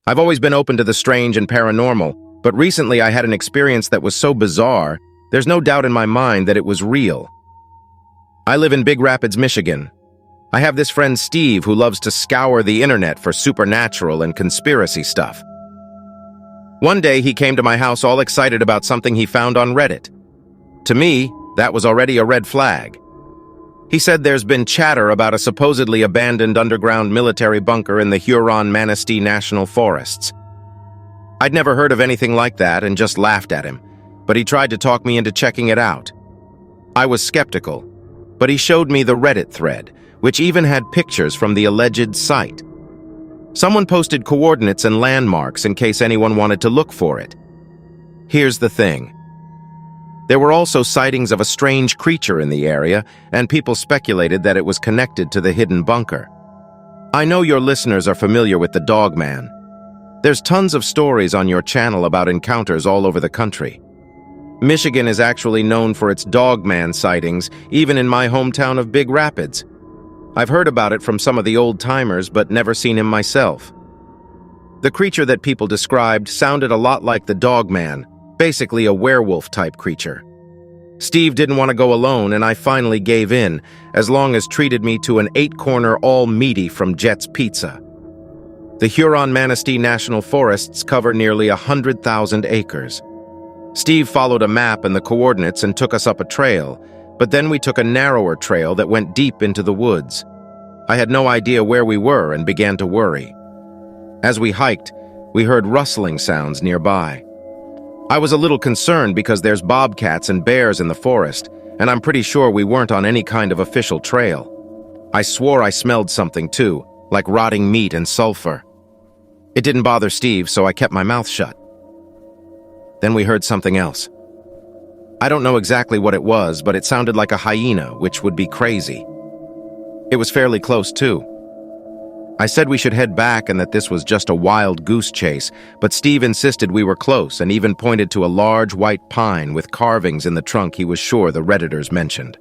I've always been open to the strange and paranormal, but recently I had an experience that was so bizarre, there's no doubt in my mind that it was real. I live in Big Rapids, Michigan. I have this friend Steve who loves to scour the internet for supernatural and conspiracy stuff. One day he came to my house all excited about something he found on Reddit. To me, that was already a red flag. He said there's been chatter about a supposedly abandoned underground military bunker in the Huron-Manistee National Forests. I'd never heard of anything like that and just laughed at him, but he tried to talk me into checking it out. I was skeptical, but he showed me the Reddit thread, which even had pictures from the alleged site. Someone posted coordinates and landmarks in case anyone wanted to look for it. Here's the thing. There were also sightings of a strange creature in the area, and people speculated that it was connected to the hidden bunker. I know your listeners are familiar with the Dogman. There's tons of stories on your channel about encounters all over the country. Michigan is actually known for its Dogman sightings, even in my hometown of Big Rapids. I've heard about it from some of the old-timers, but never seen him myself. The creature that people described sounded a lot like the Dogman, basically a werewolf-type creature. Steve didn't want to go alone, and I finally gave in, as long as treated me to an 8-corner all-meaty from Jet's Pizza. The Huron-Manistee National Forests cover nearly 100,000 acres. Steve followed a map and the coordinates and took us up a trail, but then we took a narrower trail that went deep into the woods. I had no idea where we were and began to worry. As we hiked, we heard rustling sounds nearby. I was a little concerned because there's bobcats and bears in the forest, and I'm pretty sure we weren't on any kind of official trail. I swore I smelled something too, like rotting meat and sulfur. It didn't bother Steve, so I kept my mouth shut. Then we heard something else. I don't know exactly what it was, but it sounded like a hyena, which would be crazy. It was fairly close too. I said we should head back and that this was just a wild goose chase, but Steve insisted we were close and even pointed to a large white pine with carvings in the trunk he was sure the Redditors mentioned.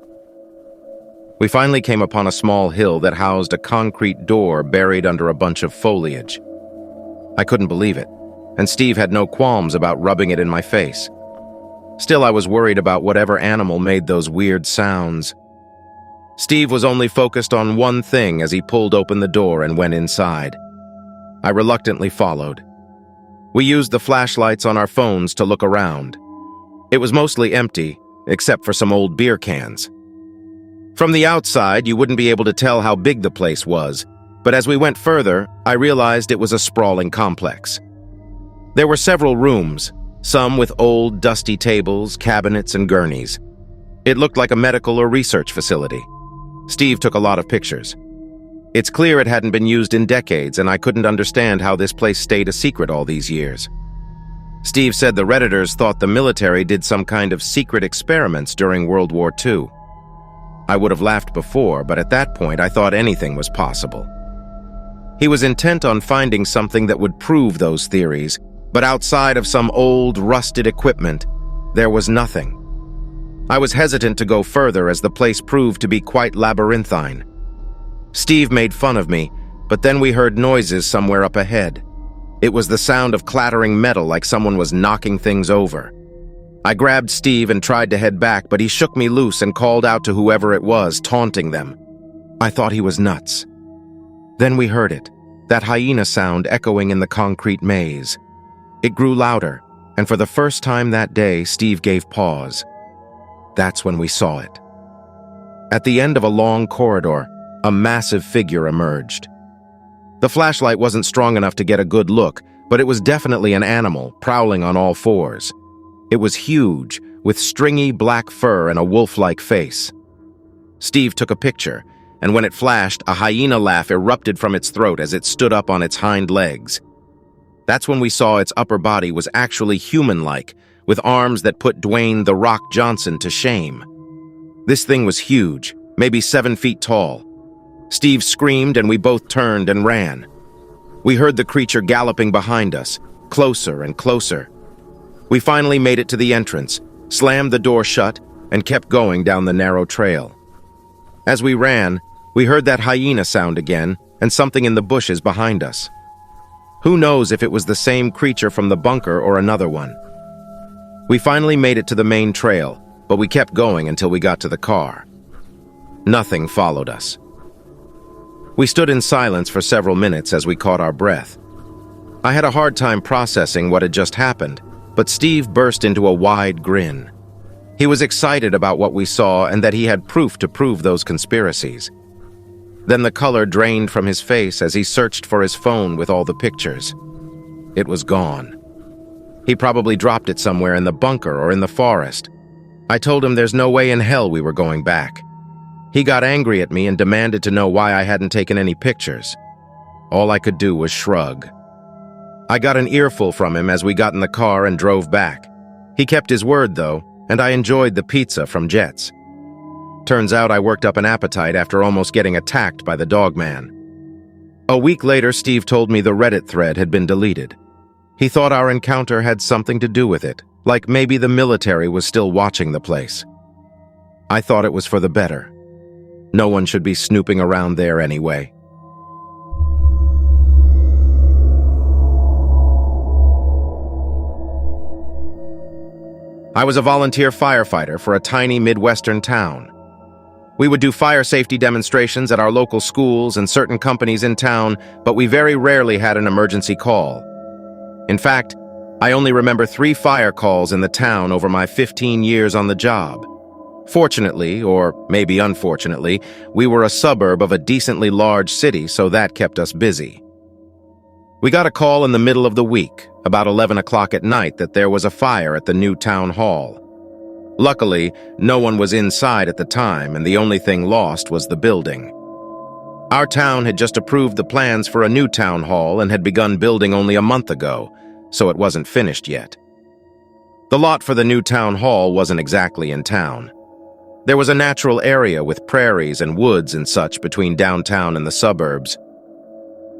We finally came upon a small hill that housed a concrete door buried under a bunch of foliage. I couldn't believe it, and Steve had no qualms about rubbing it in my face. Still, I was worried about whatever animal made those weird sounds. Steve was only focused on one thing as he pulled open the door and went inside. I reluctantly followed. We used the flashlights on our phones to look around. It was mostly empty, except for some old beer cans. From the outside, you wouldn't be able to tell how big the place was, but as we went further, I realized it was a sprawling complex. There were several rooms, some with old, dusty tables, cabinets, and gurneys. It looked like a medical or research facility. Steve took a lot of pictures. It's clear it hadn't been used in decades, and I couldn't understand how this place stayed a secret all these years. Steve said the Redditors thought the military did some kind of secret experiments during World War II. I would have laughed before, but at that point I thought anything was possible. He was intent on finding something that would prove those theories, but outside of some old, rusted equipment, there was nothing. I was hesitant to go further as the place proved to be quite labyrinthine. Steve made fun of me, but then we heard noises somewhere up ahead. It was the sound of clattering metal like someone was knocking things over. I grabbed Steve and tried to head back, but he shook me loose and called out to whoever it was, taunting them. I thought he was nuts. Then we heard it, that hyena sound echoing in the concrete maze. It grew louder, and for the first time that day, Steve gave pause. That's when we saw it. At the end of a long corridor, a massive figure emerged. The flashlight wasn't strong enough to get a good look, but it was definitely an animal, prowling on all fours. It was huge, with stringy black fur and a wolf-like face. Steve took a picture, and when it flashed, a hyena laugh erupted from its throat as it stood up on its hind legs. That's when we saw its upper body was actually human-like, with arms that put Dwayne "The Rock" Johnson to shame. This thing was huge, maybe 7 feet tall. Steve screamed and we both turned and ran. We heard the creature galloping behind us, closer and closer. We finally made it to the entrance, slammed the door shut, and kept going down the narrow trail. As we ran, we heard that hyena sound again and something in the bushes behind us. Who knows if it was the same creature from the bunker or another one. We finally made it to the main trail, but we kept going until we got to the car. Nothing followed us. We stood in silence for several minutes as we caught our breath. I had a hard time processing what had just happened, but Steve burst into a wide grin. He was excited about what we saw and that he had proof to prove those conspiracies. Then the color drained from his face as he searched for his phone with all the pictures. It was gone. He probably dropped it somewhere in the bunker or in the forest. I told him there's no way in hell we were going back. He got angry at me and demanded to know why I hadn't taken any pictures. All I could do was shrug. I got an earful from him as we got in the car and drove back. He kept his word, though, and I enjoyed the pizza from Jet's. Turns out I worked up an appetite after almost getting attacked by the dog man. A week later, Steve told me the Reddit thread had been deleted. He thought our encounter had something to do with it, like maybe the military was still watching the place. I thought it was for the better. No one should be snooping around there anyway. I was a volunteer firefighter for a tiny Midwestern town. We would do fire safety demonstrations at our local schools and certain companies in town, but we very rarely had an emergency call. In fact, I only remember 3 fire calls in the town over my 15 years on the job. Fortunately, or maybe unfortunately, we were a suburb of a decently large city, so that kept us busy. We got a call in the middle of the week, about 11 o'clock at night, that there was a fire at the new town hall. Luckily, no one was inside at the time, and the only thing lost was the building. Our town had just approved the plans for a new town hall and had begun building only a month ago, so it wasn't finished yet. The lot for the new town hall wasn't exactly in town. There was a natural area with prairies and woods and such between downtown and the suburbs.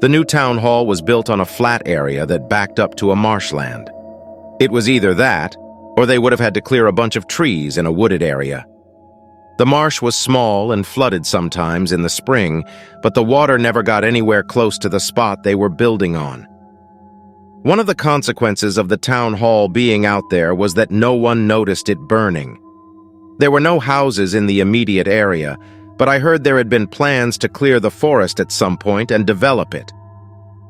The new town hall was built on a flat area that backed up to a marshland. It was either that, or they would have had to clear a bunch of trees in a wooded area. The marsh was small and flooded sometimes in the spring, but the water never got anywhere close to the spot they were building on. One of the consequences of the town hall being out there was that no one noticed it burning. There were no houses in the immediate area, but I heard there had been plans to clear the forest at some point and develop it.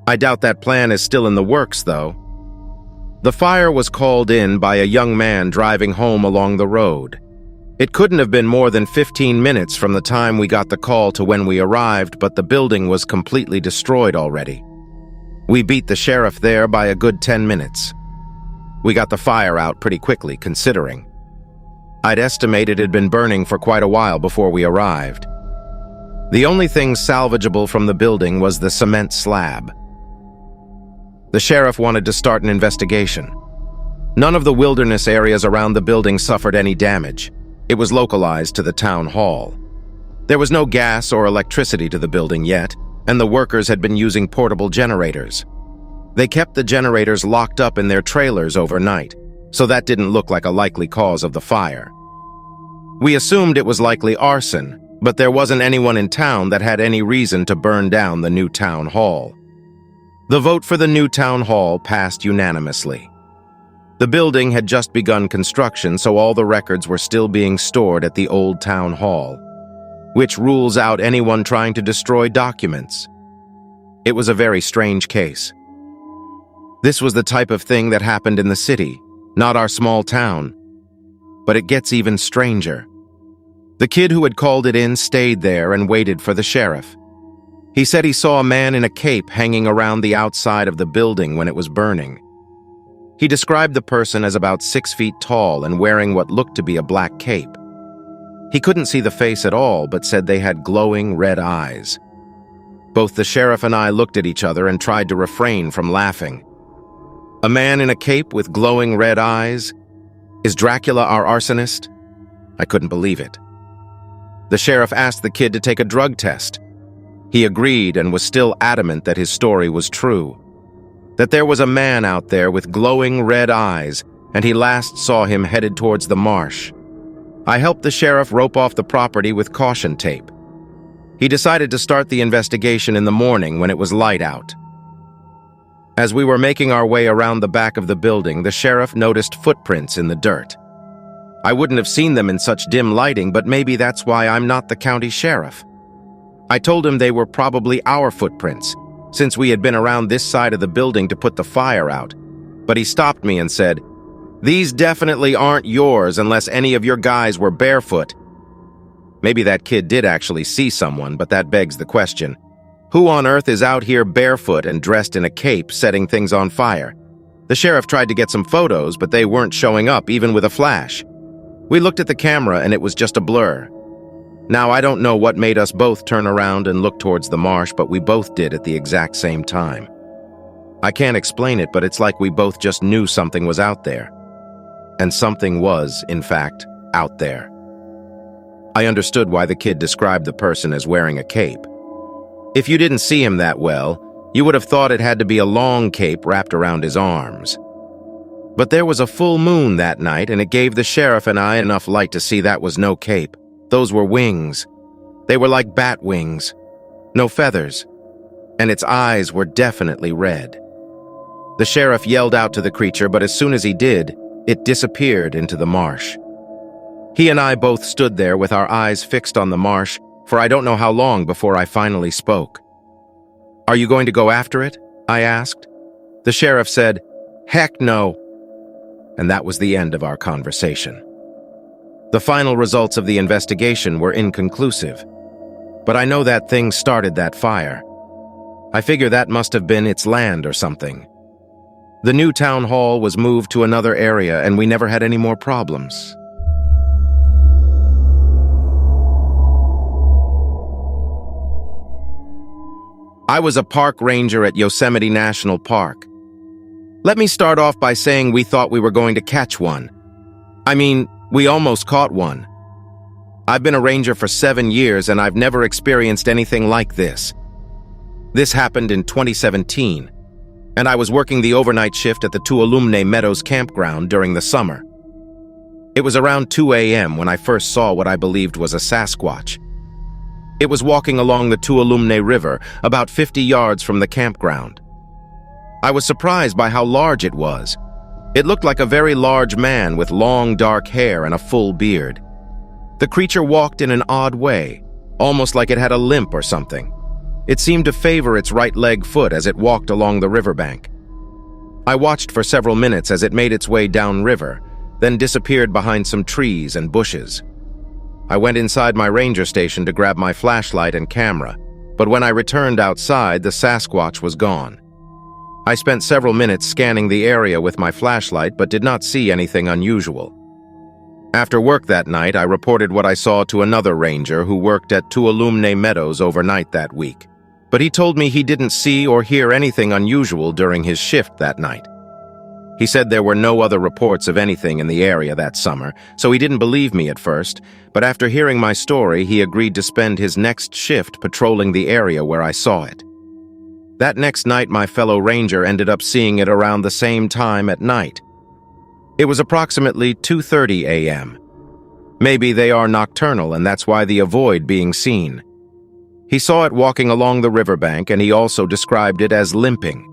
I doubt that plan is still in the works, though. The fire was called in by a young man driving home along the road. It couldn't have been more than 15 minutes from the time we got the call to when we arrived, but the building was completely destroyed already. We beat the sheriff there by a good 10 minutes. We got the fire out pretty quickly, considering. I'd estimate it had been burning for quite a while before we arrived. The only thing salvageable from the building was the cement slab. The sheriff wanted to start an investigation. None of the wilderness areas around the building suffered any damage. It was localized to the town hall. There was no gas or electricity to the building yet, and the workers had been using portable generators. They kept the generators locked up in their trailers overnight, so that didn't look like a likely cause of the fire. We assumed it was likely arson, but there wasn't anyone in town that had any reason to burn down the new town hall. The vote for the new town hall passed unanimously. The building had just begun construction, so all the records were still being stored at the old town hall, which rules out anyone trying to destroy documents. It was a very strange case. This was the type of thing that happened in the city, not our small town. But it gets even stranger. The kid who had called it in stayed there and waited for the sheriff. He said he saw a man in a cape hanging around the outside of the building when it was burning. He described the person as about 6 feet tall and wearing what looked to be a black cape. He couldn't see the face at all, but said they had glowing red eyes. Both the sheriff and I looked at each other and tried to refrain from laughing. A man in a cape with glowing red eyes? Is Dracula our arsonist? I couldn't believe it. The sheriff asked the kid to take a drug test. He agreed and was still adamant that his story was true. That there was a man out there with glowing red eyes, and he last saw him headed towards the marsh. I helped the sheriff rope off the property with caution tape. He decided to start the investigation in the morning when it was light out. As we were making our way around the back of the building, the sheriff noticed footprints in the dirt. I wouldn't have seen them in such dim lighting, but maybe that's why I'm not the county sheriff. I told him they were probably our footprints, since we had been around this side of the building to put the fire out. But he stopped me and said, "These definitely aren't yours unless any of your guys were barefoot." Maybe that kid did actually see someone, but that begs the question. Who on earth is out here barefoot and dressed in a cape setting things on fire? The sheriff tried to get some photos, but they weren't showing up even with a flash. We looked at the camera and it was just a blur. Now, I don't know what made us both turn around and look towards the marsh, but we both did at the exact same time. I can't explain it, but it's like we both just knew something was out there. And something was, in fact, out there. I understood why the kid described the person as wearing a cape. If you didn't see him that well, you would have thought it had to be a long cape wrapped around his arms. But there was a full moon that night, and it gave the sheriff and I enough light to see that was no cape. Those were wings. They were like bat wings. No feathers. And its eyes were definitely red. The sheriff yelled out to the creature, but as soon as he did, it disappeared into the marsh. He and I both stood there with our eyes fixed on the marsh for I don't know how long before I finally spoke. "Are you going to go after it?" I asked. The sheriff said, "Heck no." And that was the end of our conversation. The final results of the investigation were inconclusive, but I know that thing started that fire. I figure that must have been its land or something. The new town hall was moved to another area and we never had any more problems. I was a park ranger at Yosemite National Park. Let me start off by saying we thought we were going to catch one. I mean, we almost caught one. I've been a ranger for 7 years and I've never experienced anything like this. This happened in 2017, and I was working the overnight shift at the Tuolumne Meadows campground during the summer. It was around 2 a.m. when I first saw what I believed was a Sasquatch. It was walking along the Tuolumne River, about 50 yards from the campground. I was surprised by how large it was. It looked like a very large man with long dark hair and a full beard. The creature walked in an odd way, almost like it had a limp or something. It seemed to favor its right leg foot as it walked along the riverbank. I watched for several minutes as it made its way downriver, then disappeared behind some trees and bushes. I went inside my ranger station to grab my flashlight and camera, but when I returned outside, the Sasquatch was gone. I spent several minutes scanning the area with my flashlight but did not see anything unusual. After work that night, I reported what I saw to another ranger who worked at Tuolumne Meadows overnight that week, but he told me he didn't see or hear anything unusual during his shift that night. He said there were no other reports of anything in the area that summer, so he didn't believe me at first, but after hearing my story, he agreed to spend his next shift patrolling the area where I saw it. That next night, my fellow ranger ended up seeing it around the same time at night. It was approximately 2:30 a.m. Maybe they are nocturnal, and that's why they avoid being seen. He saw it walking along the riverbank, and he also described it as limping.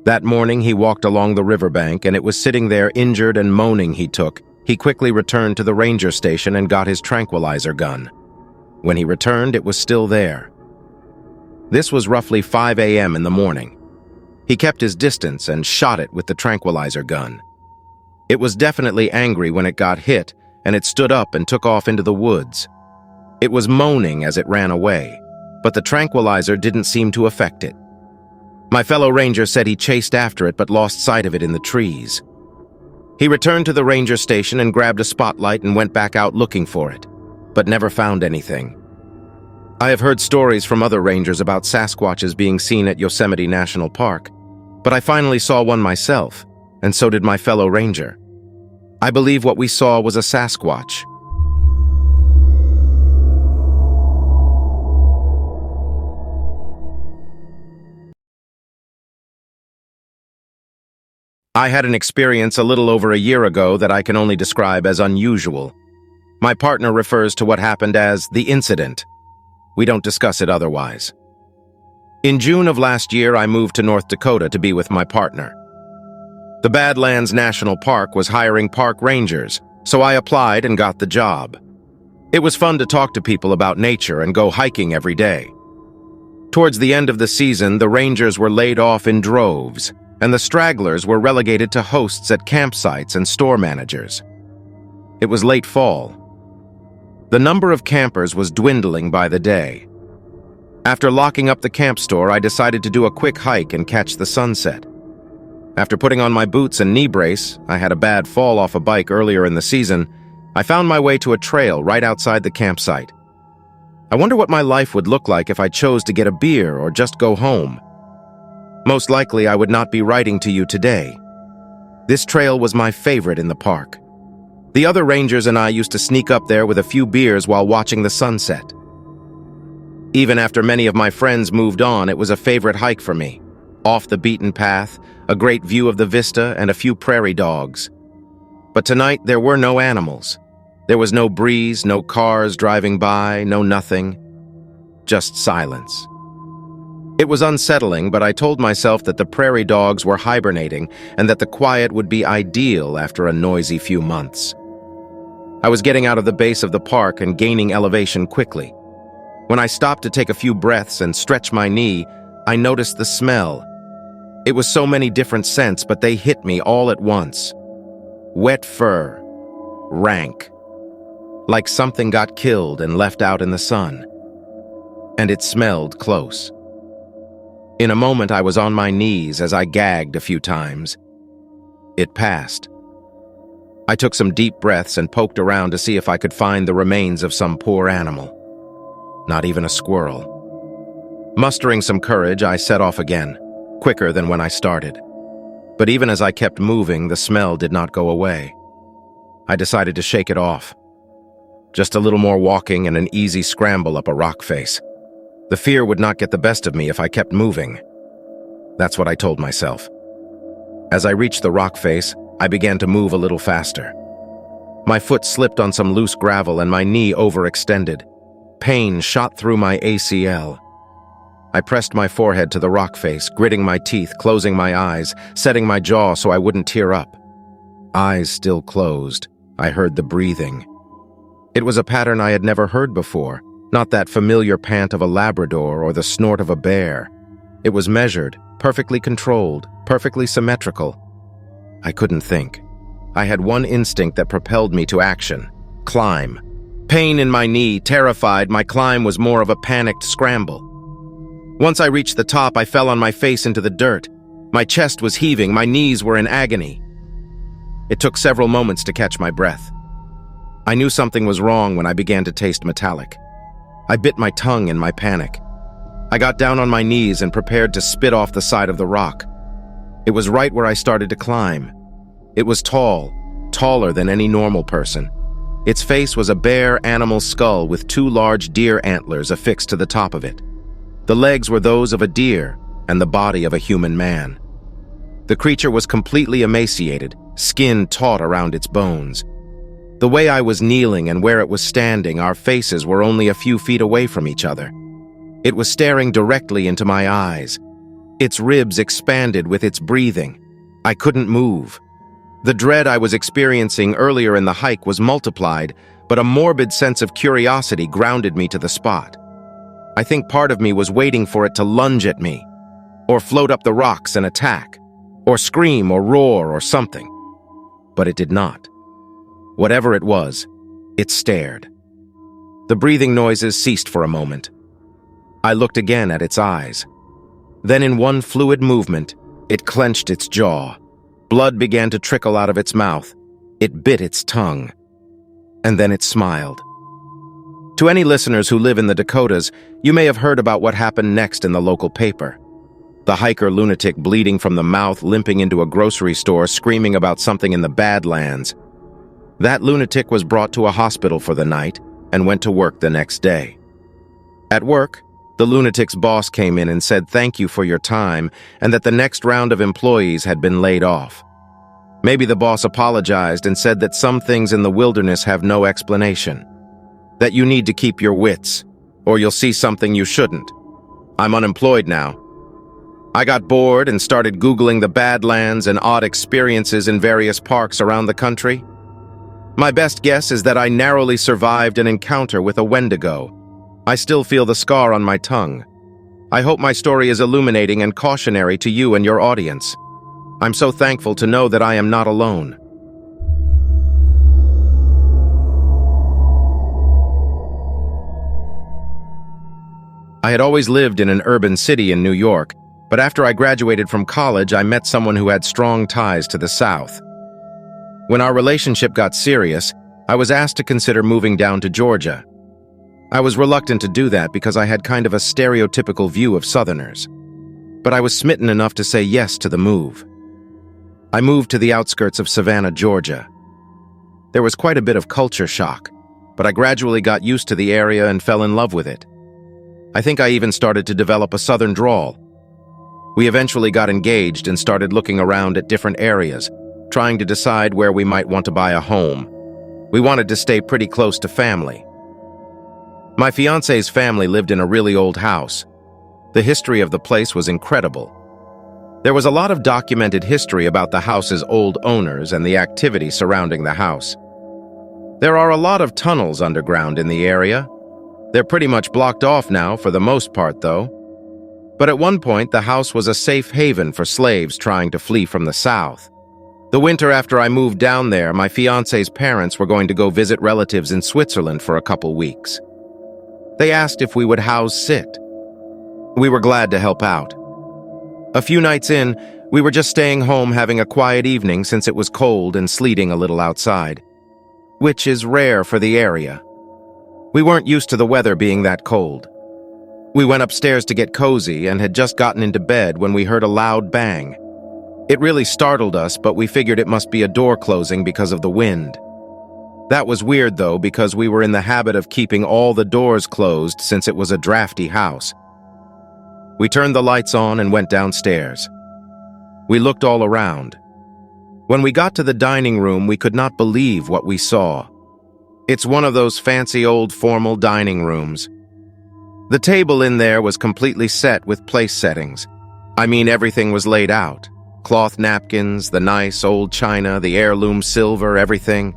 That morning, he walked along the riverbank, and it was sitting there injured and moaning. He quickly returned to the ranger station and got his tranquilizer gun. When he returned, it was still there. This was roughly 5 a.m. in the morning. He kept his distance and shot it with the tranquilizer gun. It was definitely angry when it got hit, and it stood up and took off into the woods. It was moaning as it ran away, but the tranquilizer didn't seem to affect it. My fellow ranger said he chased after it but lost sight of it in the trees. He returned to the ranger station and grabbed a spotlight and went back out looking for it, but never found anything. I have heard stories from other rangers about Sasquatches being seen at Yosemite National Park, but I finally saw one myself, and so did my fellow ranger. I believe what we saw was a Sasquatch. I had an experience a little over a year ago that I can only describe as unusual. My partner refers to what happened as the incident. We don't discuss it otherwise. In June of last year, I moved to North Dakota to be with my partner. The Badlands National Park was hiring park rangers, so I applied and got the job. It was fun to talk to people about nature and go hiking every day. Towards the end of the season, the rangers were laid off in droves, and the stragglers were relegated to hosts at campsites and store managers. It was late fall. The number of campers was dwindling by the day. After locking up the camp store, I decided to do a quick hike and catch the sunset. After putting on my boots and knee brace, I had a bad fall off a bike earlier in the season, I found my way to a trail right outside the campsite. I wonder what my life would look like if I chose to get a beer or just go home. Most likely, I would not be writing to you today. This trail was my favorite in the park. The other rangers and I used to sneak up there with a few beers while watching the sunset. Even after many of my friends moved on, it was a favorite hike for me. Off the beaten path, a great view of the vista, and a few prairie dogs. But tonight, there were no animals. There was no breeze, no cars driving by, no nothing. Just silence. It was unsettling, but I told myself that the prairie dogs were hibernating and that the quiet would be ideal after a noisy few months. I was getting out of the base of the park and gaining elevation quickly. When I stopped to take a few breaths and stretch my knee, I noticed the smell. It was so many different scents, but they hit me all at once. Wet fur. Rank. Like something got killed and left out in the sun. And it smelled close. In a moment, I was on my knees as I gagged a few times. It passed. I took some deep breaths and poked around to see if I could find the remains of some poor animal. Not even a squirrel. Mustering some courage, I set off again, quicker than when I started. But even as I kept moving, the smell did not go away. I decided to shake it off. Just a little more walking and an easy scramble up a rock face. The fear would not get the best of me if I kept moving. That's what I told myself. As I reached the rock face, I began to move a little faster. My foot slipped on some loose gravel and my knee overextended. Pain shot through my ACL. I pressed my forehead to the rock face, gritting my teeth, closing my eyes, setting my jaw so I wouldn't tear up. Eyes still closed, I heard the breathing. It was a pattern I had never heard before, not that familiar pant of a Labrador or the snort of a bear. It was measured, perfectly controlled, perfectly symmetrical. I couldn't think. I had one instinct that propelled me to action: climb. Pain in my knee, terrified, my climb was more of a panicked scramble. Once I reached the top, I fell on my face into the dirt. My chest was heaving, my knees were in agony. It took several moments to catch my breath. I knew something was wrong when I began to taste metallic. I bit my tongue in my panic. I got down on my knees and prepared to spit off the side of the rock. It was right where I started to climb. It was tall, taller than any normal person. Its face was a bare animal skull with two large deer antlers affixed to the top of it. The legs were those of a deer and the body of a human man. The creature was completely emaciated, skin taut around its bones. The way I was kneeling and where it was standing, our faces were only a few feet away from each other. It was staring directly into my eyes. Its ribs expanded with its breathing. I couldn't move. The dread I was experiencing earlier in the hike was multiplied, but a morbid sense of curiosity grounded me to the spot. I think part of me was waiting for it to lunge at me, or float up the rocks and attack, or scream or roar or something. But it did not. Whatever it was, it stared. The breathing noises ceased for a moment. I looked again at its eyes. Then in one fluid movement, it clenched its jaw. Blood began to trickle out of its mouth. It bit its tongue. And then it smiled. To any listeners who live in the Dakotas, you may have heard about what happened next in the local paper. The hiker lunatic bleeding from the mouth, limping into a grocery store, screaming about something in the Badlands. That lunatic was brought to a hospital for the night and went to work the next day. At work, the lunatic's boss came in and said thank you for your time and that the next round of employees had been laid off. Maybe the boss apologized and said that some things in the wilderness have no explanation. That you need to keep your wits, or you'll see something you shouldn't. I'm unemployed now, I got bored and started Googling the Badlands and odd experiences in various parks around the country. My best guess is that I narrowly survived an encounter with a wendigo. I still feel the scar on my tongue. I hope my story is illuminating and cautionary to you and your audience. I'm so thankful to know that I am not alone. I had always lived in an urban city in New York, but after I graduated from college, I met someone who had strong ties to the South. When our relationship got serious, I was asked to consider moving down to Georgia. I was reluctant to do that because I had kind of a stereotypical view of Southerners. But I was smitten enough to say yes to the move. I moved to the outskirts of Savannah, Georgia. There was quite a bit of culture shock, but I gradually got used to the area and fell in love with it. I think I even started to develop a Southern drawl. We eventually got engaged and started looking around at different areas, trying to decide where we might want to buy a home. We wanted to stay pretty close to family. My fiance's family lived in a really old house. The history of the place was incredible. There was a lot of documented history about the house's old owners and the activity surrounding the house. There are a lot of tunnels underground in the area. They're pretty much blocked off now for the most part, though. But at one point, the house was a safe haven for slaves trying to flee from the South. The winter after I moved down there, my fiance's parents were going to go visit relatives in Switzerland for a couple weeks. They asked if we would house sit. We were glad to help out. A few nights in, we were just staying home having a quiet evening since it was cold and sleeting a little outside, which is rare for the area. We weren't used to the weather being that cold. We went upstairs to get cozy and had just gotten into bed when we heard a loud bang. It really startled us, but we figured it must be a door closing because of the wind. That was weird, though, because we were in the habit of keeping all the doors closed since it was a drafty house. We turned the lights on and went downstairs. We looked all around. When we got to the dining room, we could not believe what we saw. It's one of those fancy old formal dining rooms. The table in there was completely set with place settings. I mean, everything was laid out. Cloth napkins, the nice old china, the heirloom silver, everything.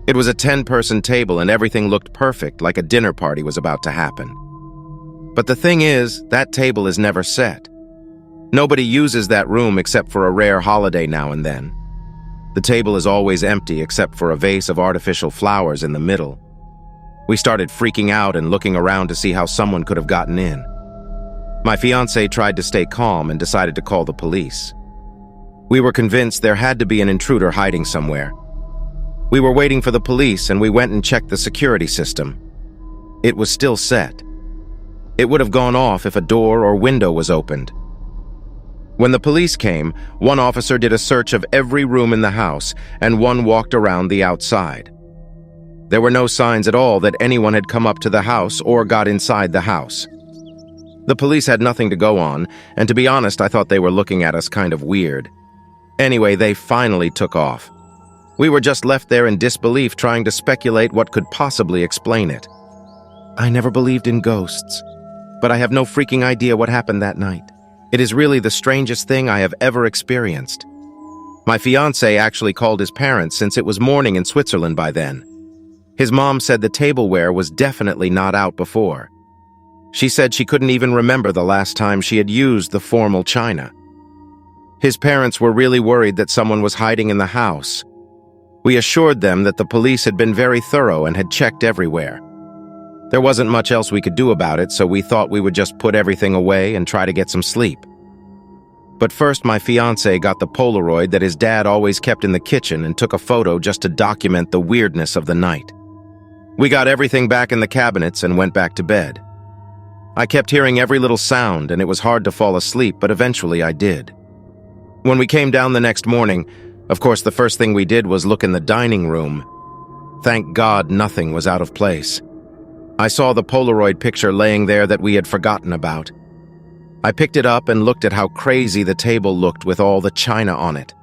It was a 10-person table and everything looked perfect, like a dinner party was about to happen. But the thing is, that table is never set. Nobody uses that room except for a rare holiday now and then. The table is always empty except for a vase of artificial flowers in the middle. We started freaking out and looking around to see how someone could have gotten in. My fiancé tried to stay calm and decided to call the police. We were convinced there had to be an intruder hiding somewhere. We were waiting for the police and we went and checked the security system. It was still set. It would have gone off if a door or window was opened. When the police came, one officer did a search of every room in the house and one walked around the outside. There were no signs at all that anyone had come up to the house or got inside the house. The police had nothing to go on, and to be honest, I thought they were looking at us kind of weird. Anyway, they finally took off. We were just left there in disbelief trying to speculate what could possibly explain it. I never believed in ghosts, but I have no freaking idea what happened that night. It is really the strangest thing I have ever experienced. My fiancé actually called his parents since it was morning in Switzerland by then. His mom said the tableware was definitely not out before. She said she couldn't even remember the last time she had used the formal china. His parents were really worried that someone was hiding in the house. We assured them that the police had been very thorough and had checked everywhere. There wasn't much else we could do about it, so we thought we would just put everything away and try to get some sleep. But first, my fiancé got the Polaroid that his dad always kept in the kitchen and took a photo just to document the weirdness of the night. We got everything back in the cabinets and went back to bed. I kept hearing every little sound and it was hard to fall asleep, but eventually I did. When we came down the next morning, of course the first thing we did was look in the dining room. Thank God nothing was out of place. I saw the Polaroid picture laying there that we had forgotten about. I picked it up and looked at how crazy the table looked with all the china on it.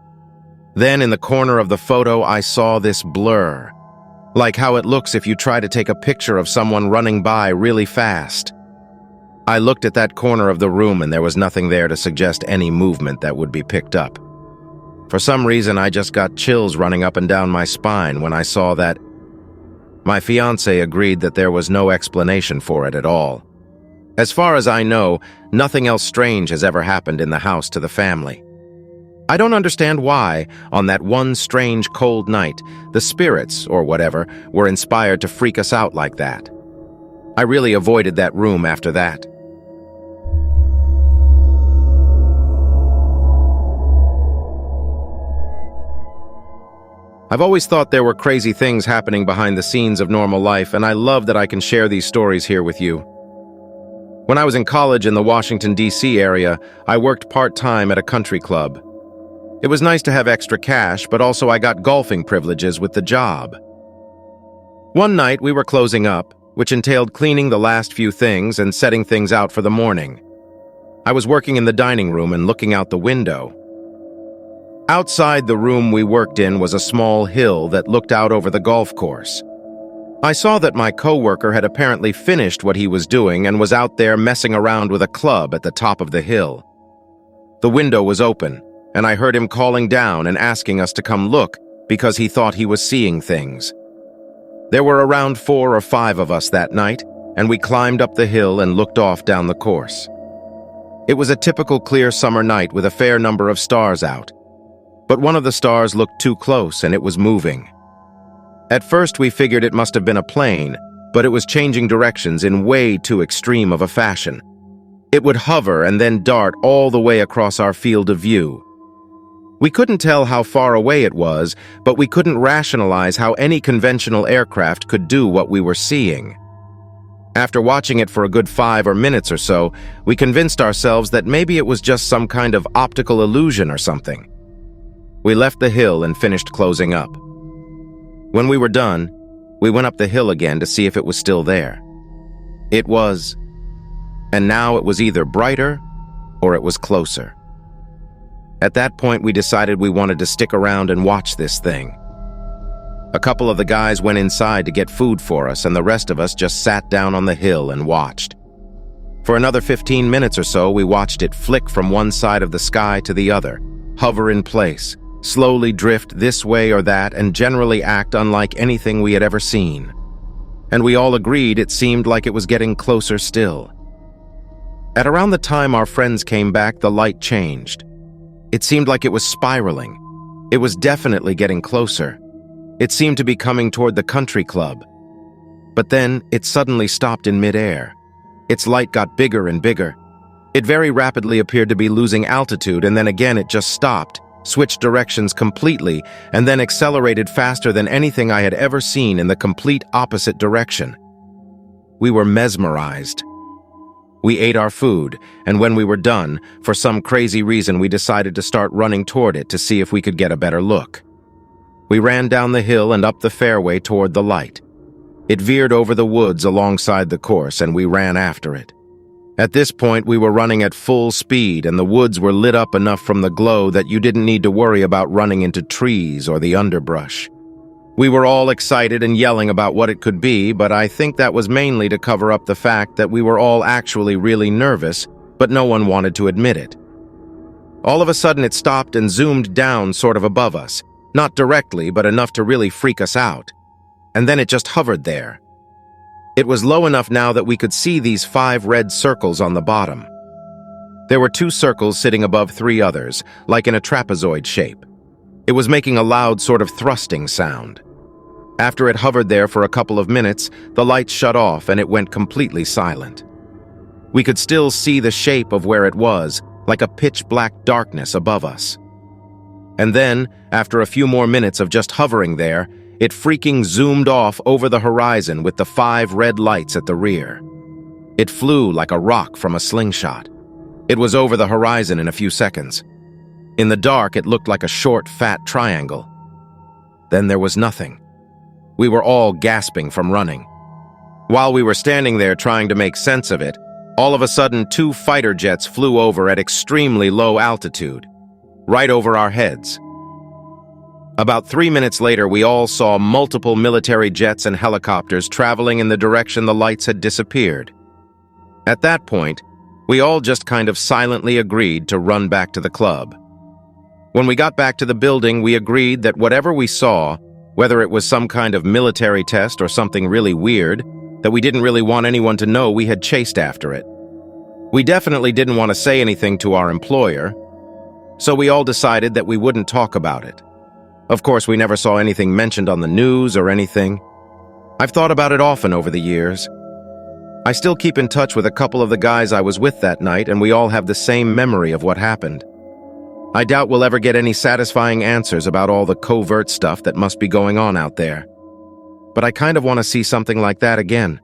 Then in the corner of the photo I saw this blur, like how it looks if you try to take a picture of someone running by really fast. I looked at that corner of the room and there was nothing there to suggest any movement that would be picked up. For some reason, I just got chills running up and down my spine when I saw that. My fiancé agreed that there was no explanation for it at all. As far as I know, nothing else strange has ever happened in the house to the family. I don't understand why, on that one strange cold night, the spirits, or whatever, were inspired to freak us out like that. I really avoided that room after that. I've always thought there were crazy things happening behind the scenes of normal life, and I love that I can share these stories here with you. When I was in college in the Washington, D.C. area, I worked part-time at a country club. It was nice to have extra cash, but also I got golfing privileges with the job. One night, we were closing up, which entailed cleaning the last few things and setting things out for the morning. I was working in the dining room and looking out the window. Outside the room we worked in was a small hill that looked out over the golf course. I saw that my coworker had apparently finished what he was doing and was out there messing around with a club at the top of the hill. The window was open, and I heard him calling down and asking us to come look because he thought he was seeing things. There were around 4 or 5 of us that night, and we climbed up the hill and looked off down the course. It was a typical clear summer night with a fair number of stars out. But one of the stars looked too close and it was moving. At first we figured it must have been a plane, but it was changing directions in way too extreme of a fashion. It would hover and then dart all the way across our field of view. We couldn't tell how far away it was, but we couldn't rationalize how any conventional aircraft could do what we were seeing. After watching it for a good 5 minutes or so, we convinced ourselves that maybe it was just some kind of optical illusion or something. We left the hill and finished closing up. When we were done, we went up the hill again to see if it was still there. It was, and now it was either brighter or it was closer. At that point, we decided we wanted to stick around and watch this thing. A couple of the guys went inside to get food for us, and the rest of us just sat down on the hill and watched. For another 15 minutes or so, we watched it flick from one side of the sky to the other, hover in place, slowly drift this way or that, and generally act unlike anything we had ever seen. And we all agreed it seemed like it was getting closer still. At around the time our friends came back, the light changed. It seemed like it was spiraling. It was definitely getting closer. It seemed to be coming toward the country club. But then it suddenly stopped in midair. Its light got bigger and bigger. It very rapidly appeared to be losing altitude, and then again it just stopped, switched directions completely, and then accelerated faster than anything I had ever seen in the complete opposite direction. We were mesmerized. We ate our food, and when we were done, for some crazy reason we decided to start running toward it to see if we could get a better look. We ran down the hill and up the fairway toward the light. It veered over the woods alongside the course, and we ran after it. At this point, we were running at full speed, and the woods were lit up enough from the glow that you didn't need to worry about running into trees or the underbrush. We were all excited and yelling about what it could be, but I think that was mainly to cover up the fact that we were all actually really nervous, but no one wanted to admit it. All of a sudden, it stopped and zoomed down sort of above us, not directly, but enough to really freak us out. And then it just hovered there. It was low enough now that we could see these 5 red circles on the bottom. There were 2 circles sitting above 3 others, like in a trapezoid shape. It was making a loud sort of thrusting sound. After it hovered there for a couple of minutes, the lights shut off and it went completely silent. We could still see the shape of where it was, like a pitch-black darkness above us. And then, after a few more minutes of just hovering there, it freaking zoomed off over the horizon with the 5 red lights at the rear. It flew like a rock from a slingshot. It was over the horizon in a few seconds. In the dark, it looked like a short, fat triangle. Then there was nothing. We were all gasping from running. While we were standing there trying to make sense of it, all of a sudden 2 fighter jets flew over at extremely low altitude, right over our heads. About 3 minutes later, we all saw multiple military jets and helicopters traveling in the direction the lights had disappeared. At that point, we all just kind of silently agreed to run back to the club. When we got back to the building, we agreed that whatever we saw, whether it was some kind of military test or something really weird, that we didn't really want anyone to know we had chased after it. We definitely didn't want to say anything to our employer, so we all decided that we wouldn't talk about it. Of course, we never saw anything mentioned on the news or anything. I've thought about it often over the years. I still keep in touch with a couple of the guys I was with that night, and we all have the same memory of what happened. I doubt we'll ever get any satisfying answers about all the covert stuff that must be going on out there. But I kind of want to see something like that again.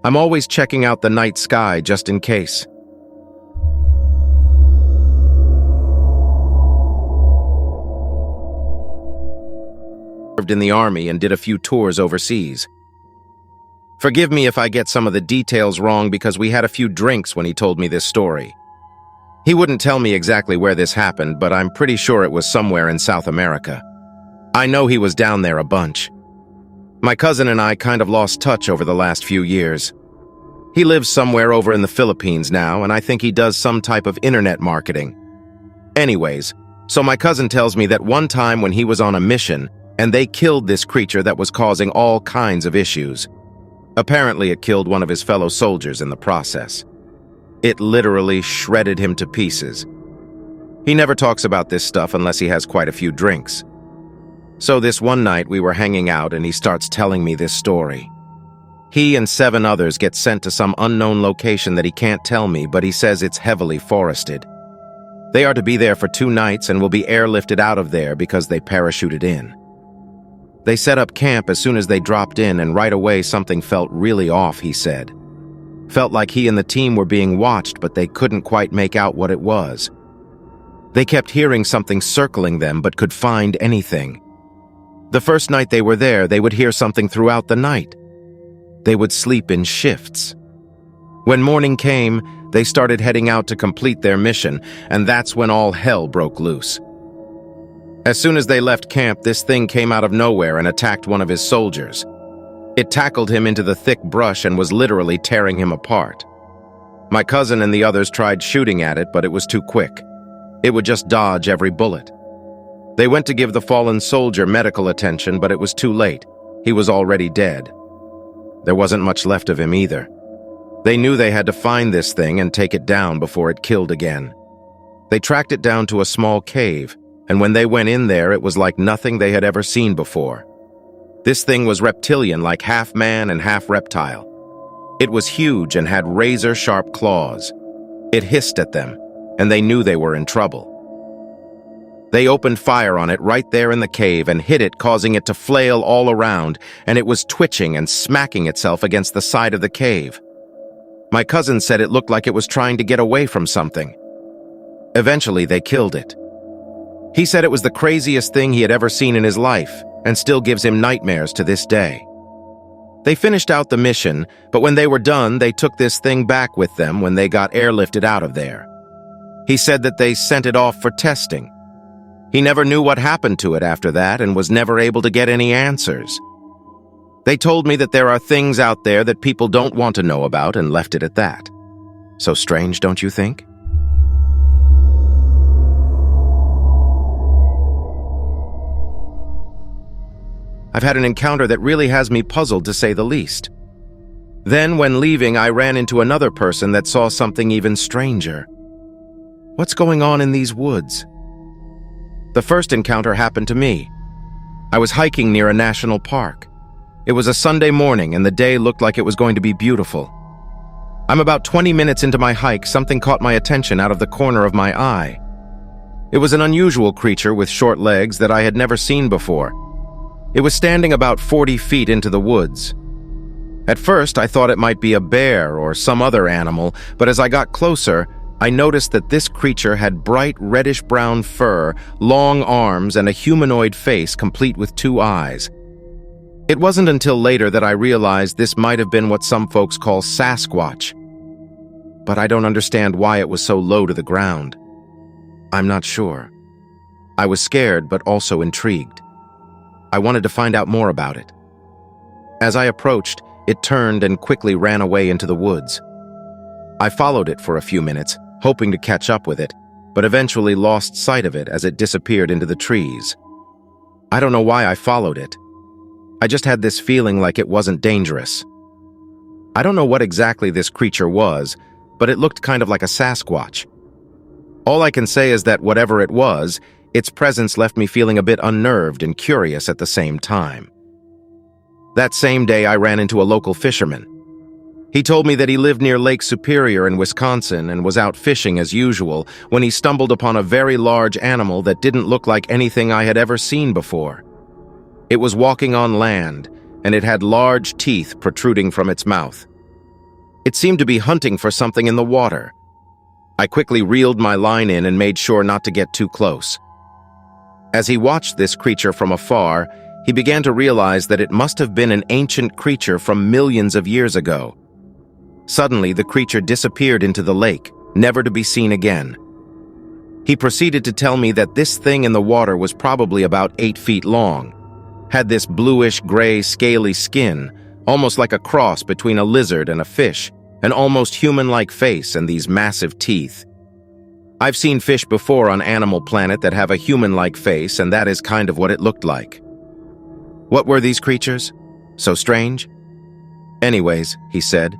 I'm always checking out the night sky just in case. Served in the army and did a few tours overseas. Forgive me if I get some of the details wrong because we had a few drinks when he told me this story. He wouldn't tell me exactly where this happened, but I'm pretty sure it was somewhere in South America. I know he was down there a bunch. My cousin and I kind of lost touch over the last few years. He lives somewhere over in the Philippines now, and I think he does some type of internet marketing. Anyways, so my cousin tells me that one time when he was on a mission, and they killed this creature that was causing all kinds of issues. Apparently, it killed one of his fellow soldiers in the process. It literally shredded him to pieces. He never talks about this stuff unless he has quite a few drinks. So this one night we were hanging out and he starts telling me this story. He and 7 others get sent to some unknown location that he can't tell me, but he says it's heavily forested. They are to be there for 2 nights and will be airlifted out of there because they parachuted in. They set up camp as soon as they dropped in, and right away something felt really off, he said. Felt like he and the team were being watched, but they couldn't quite make out what it was. They kept hearing something circling them, but could find anything. The first night they were there, they would hear something throughout the night. They would sleep in shifts. When morning came, they started heading out to complete their mission, and that's when all hell broke loose. As soon as they left camp, this thing came out of nowhere and attacked one of his soldiers. It tackled him into the thick brush and was literally tearing him apart. My cousin and the others tried shooting at it, but it was too quick. It would just dodge every bullet. They went to give the fallen soldier medical attention, but it was too late. He was already dead. There wasn't much left of him either. They knew they had to find this thing and take it down before it killed again. They tracked it down to a small cave, and when they went in there, it was like nothing they had ever seen before. This thing was reptilian, like half man and half reptile. It was huge and had razor-sharp claws. It hissed at them, and they knew they were in trouble. They opened fire on it right there in the cave and hit it, causing it to flail all around, and it was twitching and smacking itself against the side of the cave. My cousin said it looked like it was trying to get away from something. Eventually, they killed it. He said it was the craziest thing he had ever seen in his life, and still gives him nightmares to this day. They finished out the mission, but when they were done, they took this thing back with them when they got airlifted out of there. He said that they sent it off for testing. He never knew what happened to it after that and was never able to get any answers. They told me that there are things out there that people don't want to know about and left it at that. So strange, don't you think? I've had an encounter that really has me puzzled, to say the least. Then, when leaving, I ran into another person that saw something even stranger. What's going on in these woods? The first encounter happened to me. I was hiking near a national park. It was a Sunday morning, and the day looked like it was going to be beautiful. I'm about 20 minutes into my hike, something caught my attention out of the corner of my eye. It was an unusual creature with short legs that I had never seen before. It was standing about 40 feet into the woods. At first, I thought it might be a bear or some other animal, but as I got closer, I noticed that this creature had bright reddish-brown fur, long arms, and a humanoid face complete with 2 eyes. It wasn't until later that I realized this might have been what some folks call Sasquatch. But I don't understand why it was so low to the ground. I'm not sure. I was scared, but also intrigued. I wanted to find out more about it. As I approached, it turned and quickly ran away into the woods. I followed it for a few minutes, hoping to catch up with it, but eventually lost sight of it as it disappeared into the trees. I don't know why I followed it. I just had this feeling like it wasn't dangerous. I don't know what exactly this creature was, but it looked kind of like a Sasquatch. All I can say is that whatever it was, its presence left me feeling a bit unnerved and curious at the same time. That same day, I ran into a local fisherman. He told me that he lived near Lake Superior in Wisconsin and was out fishing as usual when he stumbled upon a very large animal that didn't look like anything I had ever seen before. It was walking on land, and it had large teeth protruding from its mouth. It seemed to be hunting for something in the water. I quickly reeled my line in and made sure not to get too close. As he watched this creature from afar, he began to realize that it must have been an ancient creature from millions of years ago. Suddenly, the creature disappeared into the lake, never to be seen again. He proceeded to tell me that this thing in the water was probably about 8 feet long, had this bluish-gray, scaly skin, almost like a cross between a lizard and a fish, an almost human-like face and these massive teeth. I've seen fish before on Animal Planet that have a human-like face, and that is kind of what it looked like. What were these creatures? So strange? Anyways, he said,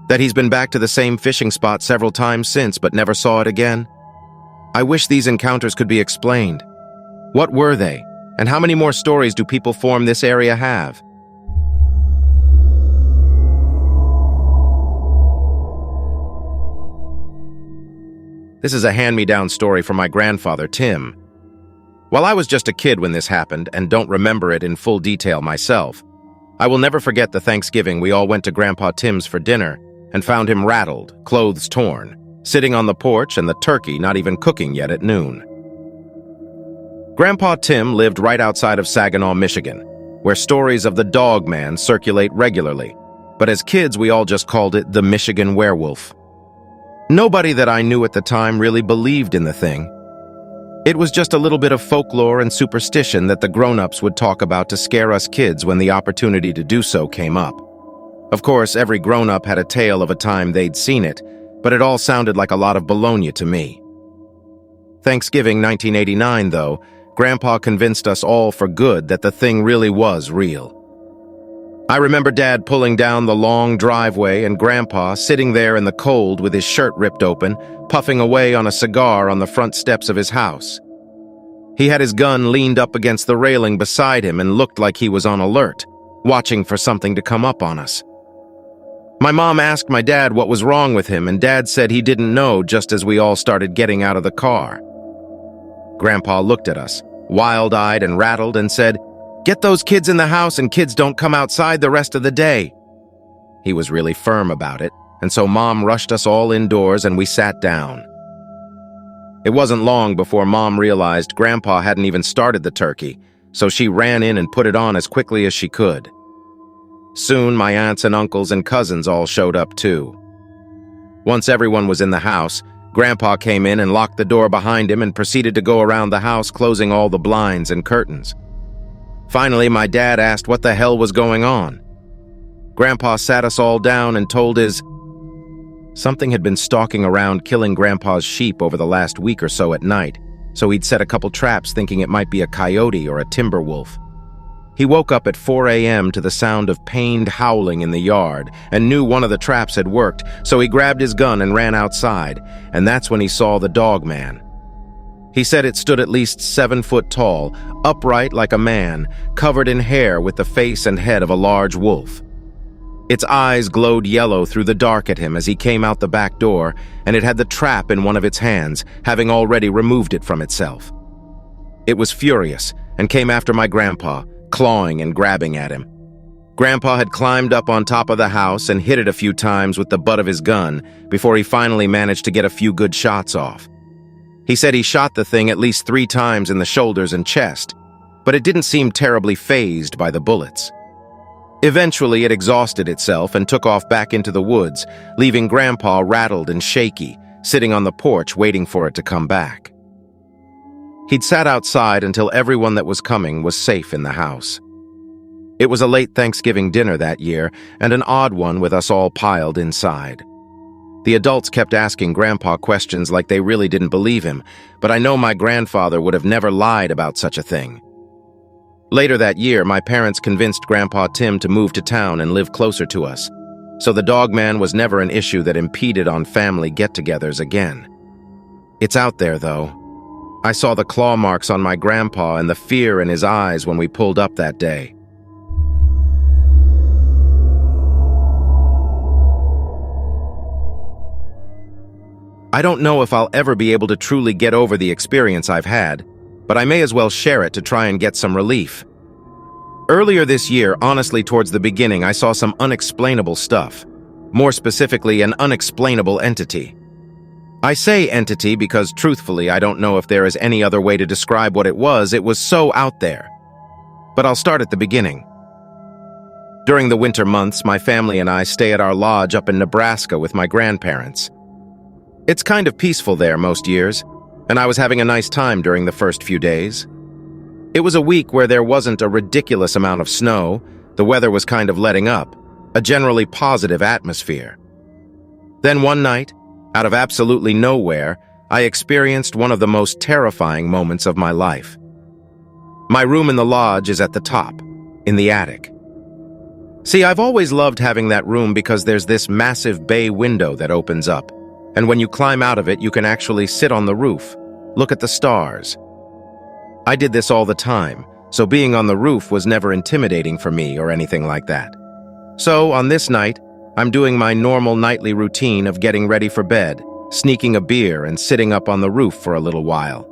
that he's been back to the same fishing spot several times since but never saw it again. I wish these encounters could be explained. What were they? And how many more stories do people from this area have? This is a hand-me-down story from my grandfather, Tim. While I was just a kid when this happened and don't remember it in full detail myself, I will never forget the Thanksgiving we all went to Grandpa Tim's for dinner and found him rattled, clothes torn, sitting on the porch and the turkey not even cooking yet at noon. Grandpa Tim lived right outside of Saginaw, Michigan, where stories of the Dog Man circulate regularly, but as kids we all just called it the Michigan Werewolf. Nobody that I knew at the time really believed in the thing. It was just a little bit of folklore and superstition that the grown-ups would talk about to scare us kids when the opportunity to do so came up. Of course, every grown-up had a tale of a time they'd seen it, but it all sounded like a lot of baloney to me. Thanksgiving 1989, though, Grandpa convinced us all for good that the thing really was real. I remember Dad pulling down the long driveway and Grandpa sitting there in the cold with his shirt ripped open, puffing away on a cigar on the front steps of his house. He had his gun leaned up against the railing beside him and looked like he was on alert, watching for something to come up on us. My mom asked my dad what was wrong with him, and Dad said he didn't know just as we all started getting out of the car. Grandpa looked at us, wild-eyed and rattled, and said, "Get those kids in the house and kids don't come outside the rest of the day." He was really firm about it, and so Mom rushed us all indoors and we sat down. It wasn't long before Mom realized Grandpa hadn't even started the turkey, so she ran in and put it on as quickly as she could. Soon my aunts and uncles and cousins all showed up too. Once everyone was in the house, Grandpa came in and locked the door behind him and proceeded to go around the house closing all the blinds and curtains. Finally, my dad asked what the hell was going on. Grandpa sat us all down and told something had been stalking around killing Grandpa's sheep over the last week or so at night, so he'd set a couple traps thinking it might be a coyote or a timber wolf. He woke up at 4 a.m. to the sound of pained howling in the yard and knew one of the traps had worked, so he grabbed his gun and ran outside, and that's when he saw the Dog Man. He said it stood at least 7 foot tall, upright like a man, covered in hair with the face and head of a large wolf. Its eyes glowed yellow through the dark at him as he came out the back door, and it had the trap in one of its hands, having already removed it from itself. It was furious and came after my grandpa, clawing and grabbing at him. Grandpa had climbed up on top of the house and hit it a few times with the butt of his gun before he finally managed to get a few good shots off. He said he shot the thing at least 3 times in the shoulders and chest, but it didn't seem terribly fazed by the bullets. Eventually, it exhausted itself and took off back into the woods, leaving Grandpa rattled and shaky, sitting on the porch waiting for it to come back. He'd sat outside until everyone that was coming was safe in the house. It was a late Thanksgiving dinner that year, and an odd one with us all piled inside. The adults kept asking Grandpa questions like they really didn't believe him, but I know my grandfather would have never lied about such a thing. Later that year, my parents convinced Grandpa Tim to move to town and live closer to us, so the dog man was never an issue that impeded on family get-togethers again. It's out there, though. I saw the claw marks on my grandpa and the fear in his eyes when we pulled up that day. I don't know if I'll ever be able to truly get over the experience I've had, but I may as well share it to try and get some relief. Earlier this year, honestly towards the beginning, I saw some unexplainable stuff. More specifically, an unexplainable entity. I say entity because, truthfully, I don't know if there is any other way to describe what it was so out there. But I'll start at the beginning. During the winter months, my family and I stay at our lodge up in Nebraska with my grandparents. It's kind of peaceful there most years, and I was having a nice time during the first few days. It was a week where there wasn't a ridiculous amount of snow, the weather was kind of letting up, a generally positive atmosphere. Then one night, out of absolutely nowhere, I experienced one of the most terrifying moments of my life. My room in the lodge is at the top, in the attic. See, I've always loved having that room because there's this massive bay window that opens up, and when you climb out of it, you can actually sit on the roof, look at the stars. I did this all the time, so being on the roof was never intimidating for me or anything like that. So, on this night, I'm doing my normal nightly routine of getting ready for bed, sneaking a beer and sitting up on the roof for a little while.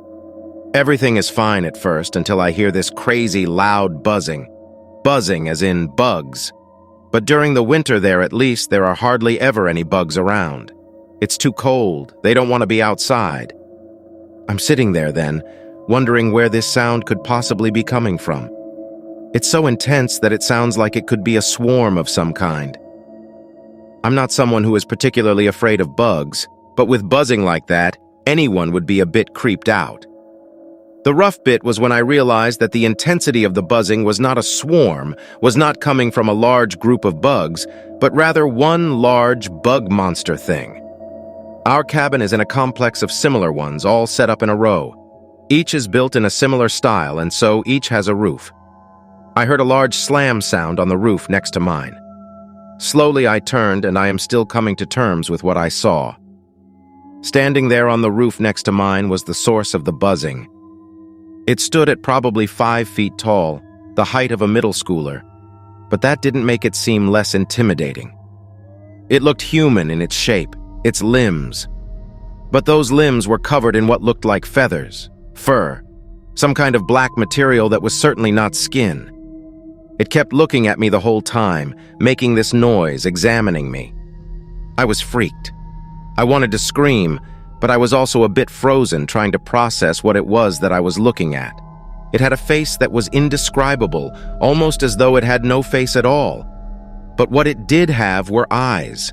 Everything is fine at first until I hear this crazy loud buzzing. Buzzing as in bugs. But during the winter there at least, there are hardly ever any bugs around. It's too cold, they don't want to be outside. I'm sitting there then, wondering where this sound could possibly be coming from. It's so intense that it sounds like it could be a swarm of some kind. I'm not someone who is particularly afraid of bugs, but with buzzing like that, anyone would be a bit creeped out. The rough bit was when I realized that the intensity of the buzzing was not a swarm, was not coming from a large group of bugs, but rather one large bug monster thing. Our cabin is in a complex of similar ones, all set up in a row. Each is built in a similar style, and so each has a roof. I heard a large slam sound on the roof next to mine. Slowly I turned, and I am still coming to terms with what I saw. Standing there on the roof next to mine was the source of the buzzing. It stood at probably 5 feet tall, the height of a middle schooler, but that didn't make it seem less intimidating. It looked human in its shape, its limbs. But those limbs were covered in what looked like feathers, fur, some kind of black material that was certainly not skin. It kept looking at me the whole time, making this noise, examining me. I was freaked. I wanted to scream, but I was also a bit frozen trying to process what it was that I was looking at. It had a face that was indescribable, almost as though it had no face at all. But what it did have were eyes.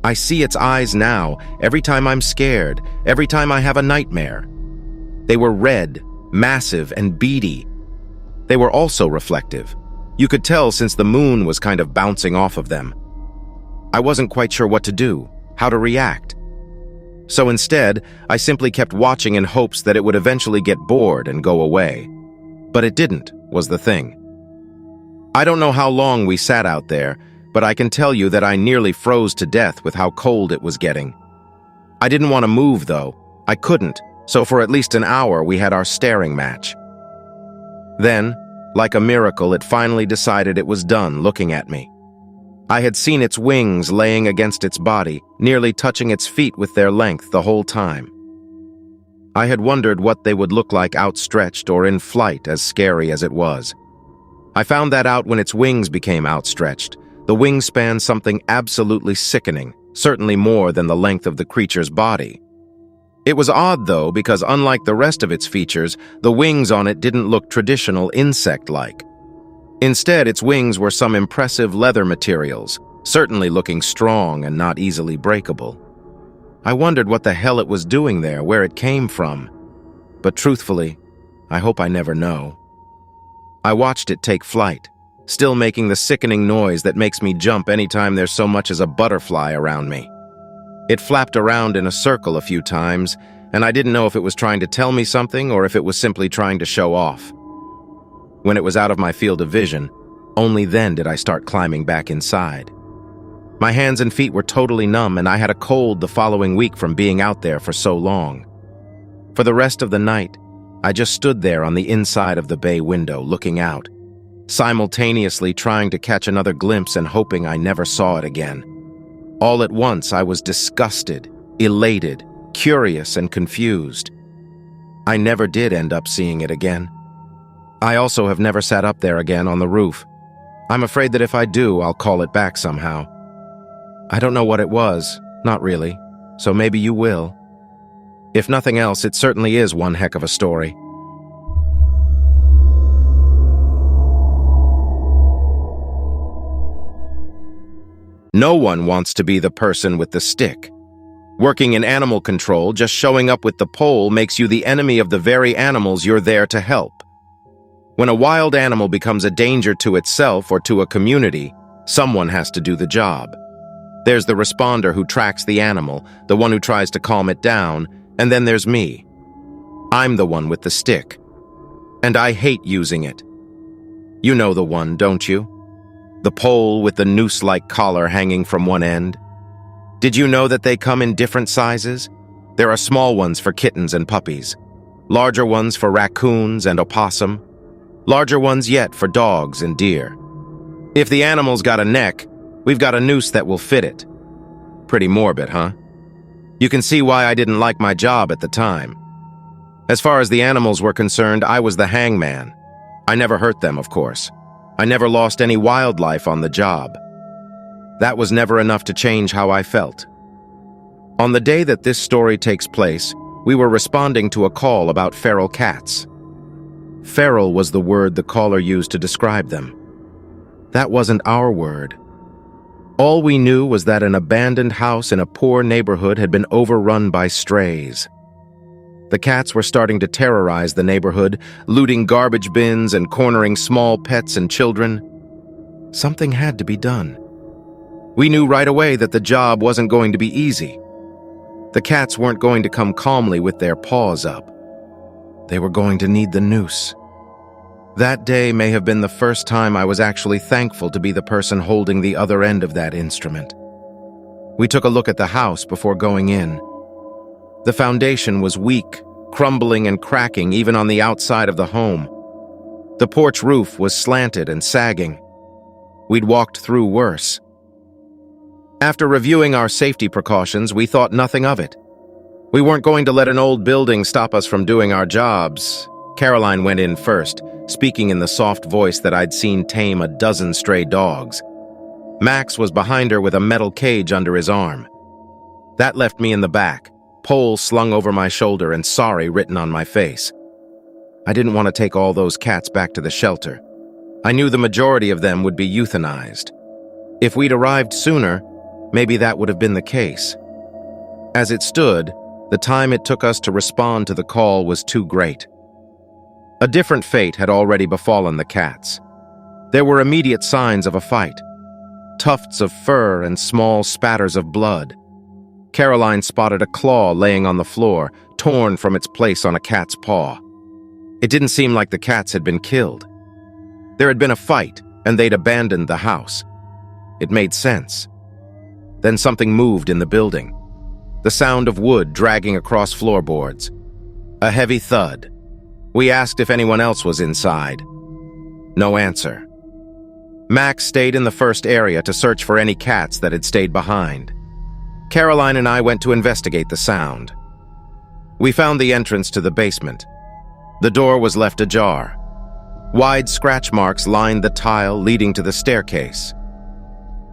I see its eyes now, every time I'm scared, every time I have a nightmare. They were red, massive, and beady. They were also reflective. You could tell since the moon was kind of bouncing off of them. I wasn't quite sure what to do, how to react. So instead, I simply kept watching in hopes that it would eventually get bored and go away. But it didn't, was the thing. I don't know how long we sat out there, but I can tell you that I nearly froze to death with how cold it was getting. I didn't want to move, though. I couldn't, so for at least an hour we had our staring match. Then, like a miracle, it finally decided it was done looking at me. I had seen its wings laying against its body, nearly touching its feet with their length the whole time. I had wondered what they would look like outstretched or in flight, as scary as it was. I found that out when its wings became outstretched. The wingspan something absolutely sickening, certainly more than the length of the creature's body. It was odd, though, because unlike the rest of its features, the wings on it didn't look traditional insect-like. Instead, its wings were some impressive leather materials, certainly looking strong and not easily breakable. I wondered what the hell it was doing there, where it came from. But truthfully, I hope I never know. I watched it take flight, still making the sickening noise that makes me jump anytime there's so much as a butterfly around me. It flapped around in a circle a few times, and I didn't know if it was trying to tell me something or if it was simply trying to show off. When it was out of my field of vision, only then did I start climbing back inside. My hands and feet were totally numb, and I had a cold the following week from being out there for so long. For the rest of the night, I just stood there on the inside of the bay window looking out, simultaneously trying to catch another glimpse and hoping I never saw it again. All at once, I was disgusted, elated, curious, and confused. I never did end up seeing it again. I also have never sat up there again on the roof. I'm afraid that if I do, I'll call it back somehow. I don't know what it was, not really, so maybe you will. If nothing else, it certainly is one heck of a story. No one wants to be the person with the stick. Working in animal control, just showing up with the pole makes you the enemy of the very animals you're there to help. When a wild animal becomes a danger to itself or to a community, someone has to do the job. There's the responder who tracks the animal, the one who tries to calm it down, and then there's me. I'm the one with the stick. And I hate using it. You know the one, don't you? The pole with the noose-like collar hanging from one end. Did you know that they come in different sizes? There are small ones for kittens and puppies, larger ones for raccoons and opossum, larger ones yet for dogs and deer. If the animal's got a neck, we've got a noose that will fit it. Pretty morbid, huh? You can see why I didn't like my job at the time. As far as the animals were concerned, I was the hangman. I never hurt them, of course. I never lost any wildlife on the job. That was never enough to change how I felt. On the day that this story takes place, we were responding to a call about feral cats. Feral was the word the caller used to describe them. That wasn't our word. All we knew was that an abandoned house in a poor neighborhood had been overrun by strays. The cats were starting to terrorize the neighborhood, looting garbage bins and cornering small pets and children. Something had to be done. We knew right away that the job wasn't going to be easy. The cats weren't going to come calmly with their paws up. They were going to need the noose. That day may have been the first time I was actually thankful to be the person holding the other end of that instrument. We took a look at the house before going in. The foundation was weak, crumbling and cracking even on the outside of the home. The porch roof was slanted and sagging. We'd walked through worse. After reviewing our safety precautions, we thought nothing of it. We weren't going to let an old building stop us from doing our jobs. Caroline went in first, speaking in the soft voice that I'd seen tame a dozen stray dogs. Max was behind her with a metal cage under his arm. That left me in the back, pole slung over my shoulder and sorry written on my face. I didn't want to take all those cats back to the shelter. I knew the majority of them would be euthanized. If we'd arrived sooner, maybe that would have been the case. As it stood, the time it took us to respond to the call was too great. A different fate had already befallen the cats. There were immediate signs of a fight. Tufts of fur and small spatters of blood. Caroline spotted a claw laying on the floor, torn from its place on a cat's paw. It didn't seem like the cats had been killed. There had been a fight, and they'd abandoned the house. It made sense. Then something moved in the building. The sound of wood dragging across floorboards. A heavy thud. We asked if anyone else was inside. No answer. Max stayed in the first area to search for any cats that had stayed behind. Caroline and I went to investigate the sound. We found the entrance to the basement. The door was left ajar. Wide scratch marks lined the tile leading to the staircase.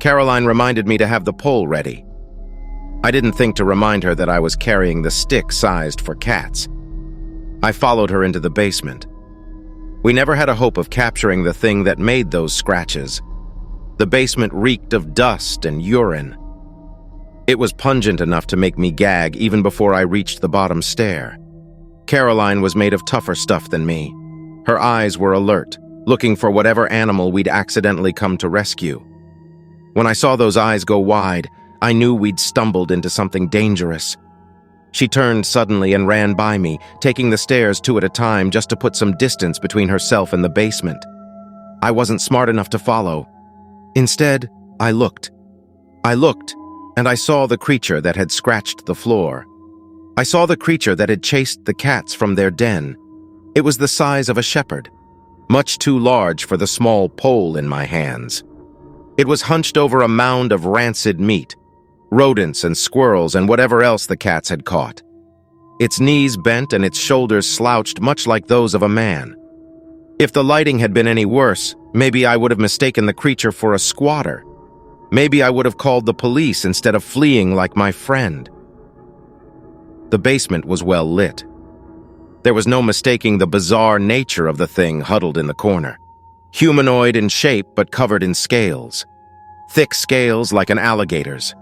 Caroline reminded me to have the pole ready. I didn't think to remind her that I was carrying the stick sized for cats. I followed her into the basement. We never had a hope of capturing the thing that made those scratches. The basement reeked of dust and urine. It was pungent enough to make me gag even before I reached the bottom stair. Caroline was made of tougher stuff than me. Her eyes were alert, looking for whatever animal we'd accidentally come to rescue. When I saw those eyes go wide, I knew we'd stumbled into something dangerous. She turned suddenly and ran by me, taking the stairs two at a time just to put some distance between herself and the basement. I wasn't smart enough to follow. Instead, I looked. And I saw the creature that had scratched the floor. I saw the creature that had chased the cats from their den. It was the size of a shepherd, much too large for the small pole in my hands. It was hunched over a mound of rancid meat, rodents and squirrels and whatever else the cats had caught. Its knees bent and its shoulders slouched much like those of a man. If the lighting had been any worse, maybe I would have mistaken the creature for a squatter. Maybe I would have called the police instead of fleeing like my friend. The basement was well lit. There was no mistaking the bizarre nature of the thing huddled in the corner. Humanoid in shape but covered in scales. Thick scales like an alligator's.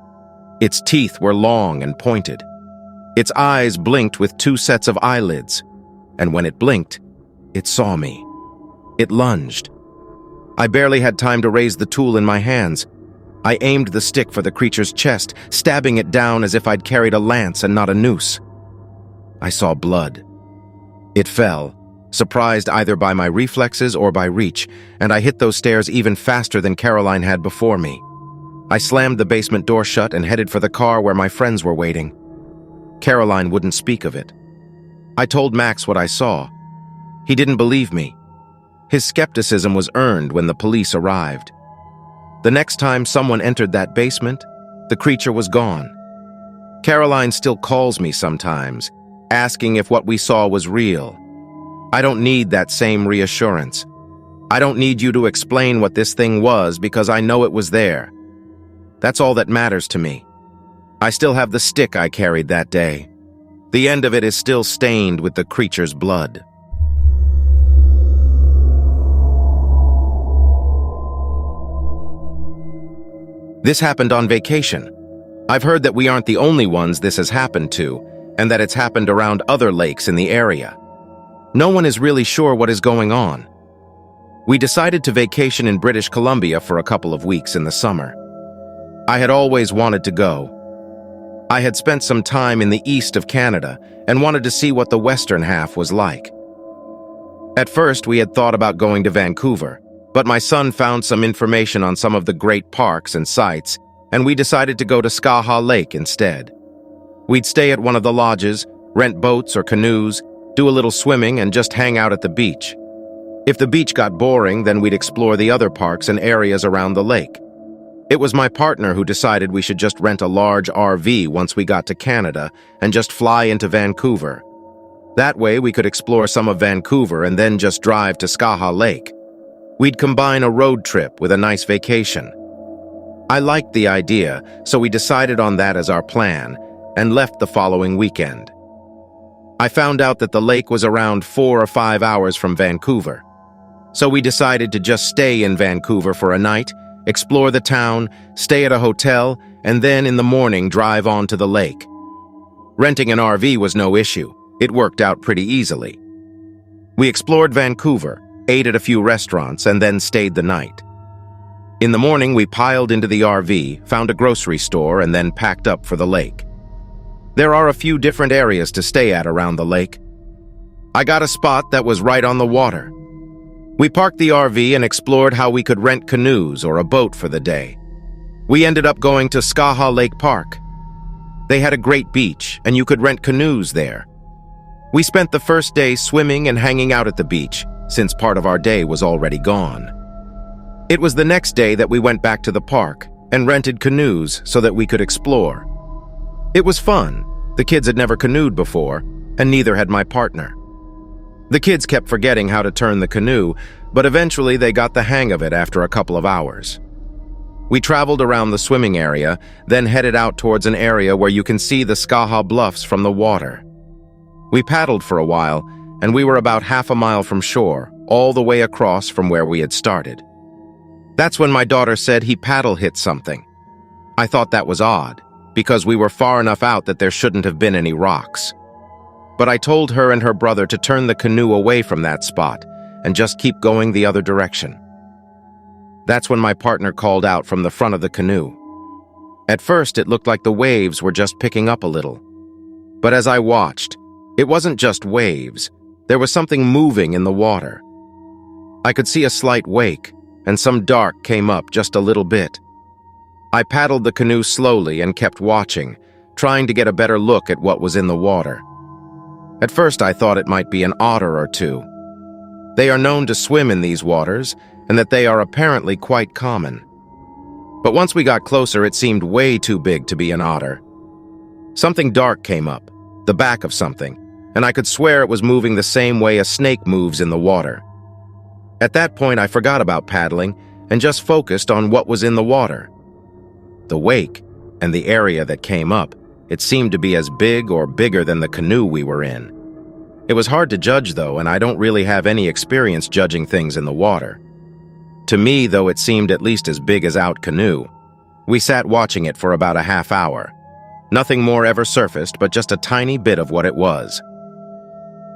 Its teeth were long and pointed. Its eyes blinked with two sets of eyelids, and when it blinked, it saw me. It lunged. I barely had time to raise the tool in my hands. I aimed the stick for the creature's chest, stabbing it down as if I'd carried a lance and not a noose. I saw blood. It fell, surprised either by my reflexes or by reach, and I hit those stairs even faster than Caroline had before me. I slammed the basement door shut and headed for the car where my friends were waiting. Caroline wouldn't speak of it. I told Max what I saw. He didn't believe me. His skepticism was earned when the police arrived. The next time someone entered that basement, the creature was gone. Caroline still calls me sometimes, asking if what we saw was real. I don't need that same reassurance. I don't need you to explain what this thing was because I know it was there. That's all that matters to me. I still have the stick I carried that day. The end of it is still stained with the creature's blood. This happened on vacation. I've heard that we aren't the only ones this has happened to, and that it's happened around other lakes in the area. No one is really sure what is going on. We decided to vacation in British Columbia for a couple of weeks in the summer. I had always wanted to go. I had spent some time in the east of Canada and wanted to see what the western half was like. At first, we had thought about going to Vancouver, but my son found some information on some of the great parks and sites, and we decided to go to Skaha Lake instead. We'd stay at one of the lodges, rent boats or canoes, do a little swimming, and just hang out at the beach. If the beach got boring, then we'd explore the other parks and areas around the lake. It was my partner who decided we should just rent a large RV once we got to Canada and just fly into Vancouver. That way we could explore some of Vancouver and then just drive to Skaha Lake. We'd combine a road trip with a nice vacation. I liked the idea, so we decided on that as our plan and left the following weekend. I found out that the lake was around 4 or 5 hours from Vancouver. So we decided to just stay in Vancouver for a night, explore the town, stay at a hotel, and then in the morning drive on to the lake. Renting an RV was no issue. It worked out pretty easily. We explored Vancouver, ate at a few restaurants, and then stayed the night. In the morning, we piled into the RV, found a grocery store, and then packed up for the lake. There are a few different areas to stay at around the lake. I got a spot that was right on the water. We parked the RV and explored how we could rent canoes or a boat for the day. We ended up going to Skaha Lake Park. They had a great beach, and you could rent canoes there. We spent the first day swimming and hanging out at the beach, since part of our day was already gone. It was the next day that we went back to the park and rented canoes so that we could explore. It was fun. The kids had never canoed before, and neither had my partner. The kids kept forgetting how to turn the canoe, but eventually they got the hang of it after a couple of hours. We traveled around the swimming area, then headed out towards an area where you can see the Skaha Bluffs from the water. We paddled for a while, and we were about half a mile from shore, all the way across from where we had started. That's when my daughter said he paddle hit something. I thought that was odd, because we were far enough out that there shouldn't have been any rocks. But I told her and her brother to turn the canoe away from that spot and just keep going the other direction. That's when my partner called out from the front of the canoe. At first, it looked like the waves were just picking up a little. But as I watched, it wasn't just waves. There was something moving in the water. I could see a slight wake, and some dark came up just a little bit. I paddled the canoe slowly and kept watching, trying to get a better look at what was in the water. At first, I thought it might be an otter or two. They are known to swim in these waters, and that they are apparently quite common. But once we got closer, it seemed way too big to be an otter. Something dark came up, the back of something, and I could swear it was moving the same way a snake moves in the water. At that point, I forgot about paddling and just focused on what was in the water. The wake and the area that came up, it seemed to be as big or bigger than the canoe we were in. It was hard to judge, though, and I don't really have any experience judging things in the water. To me, though, it seemed at least as big as Out Canoe. We sat watching it for about a half hour. Nothing more ever surfaced, but just a tiny bit of what it was.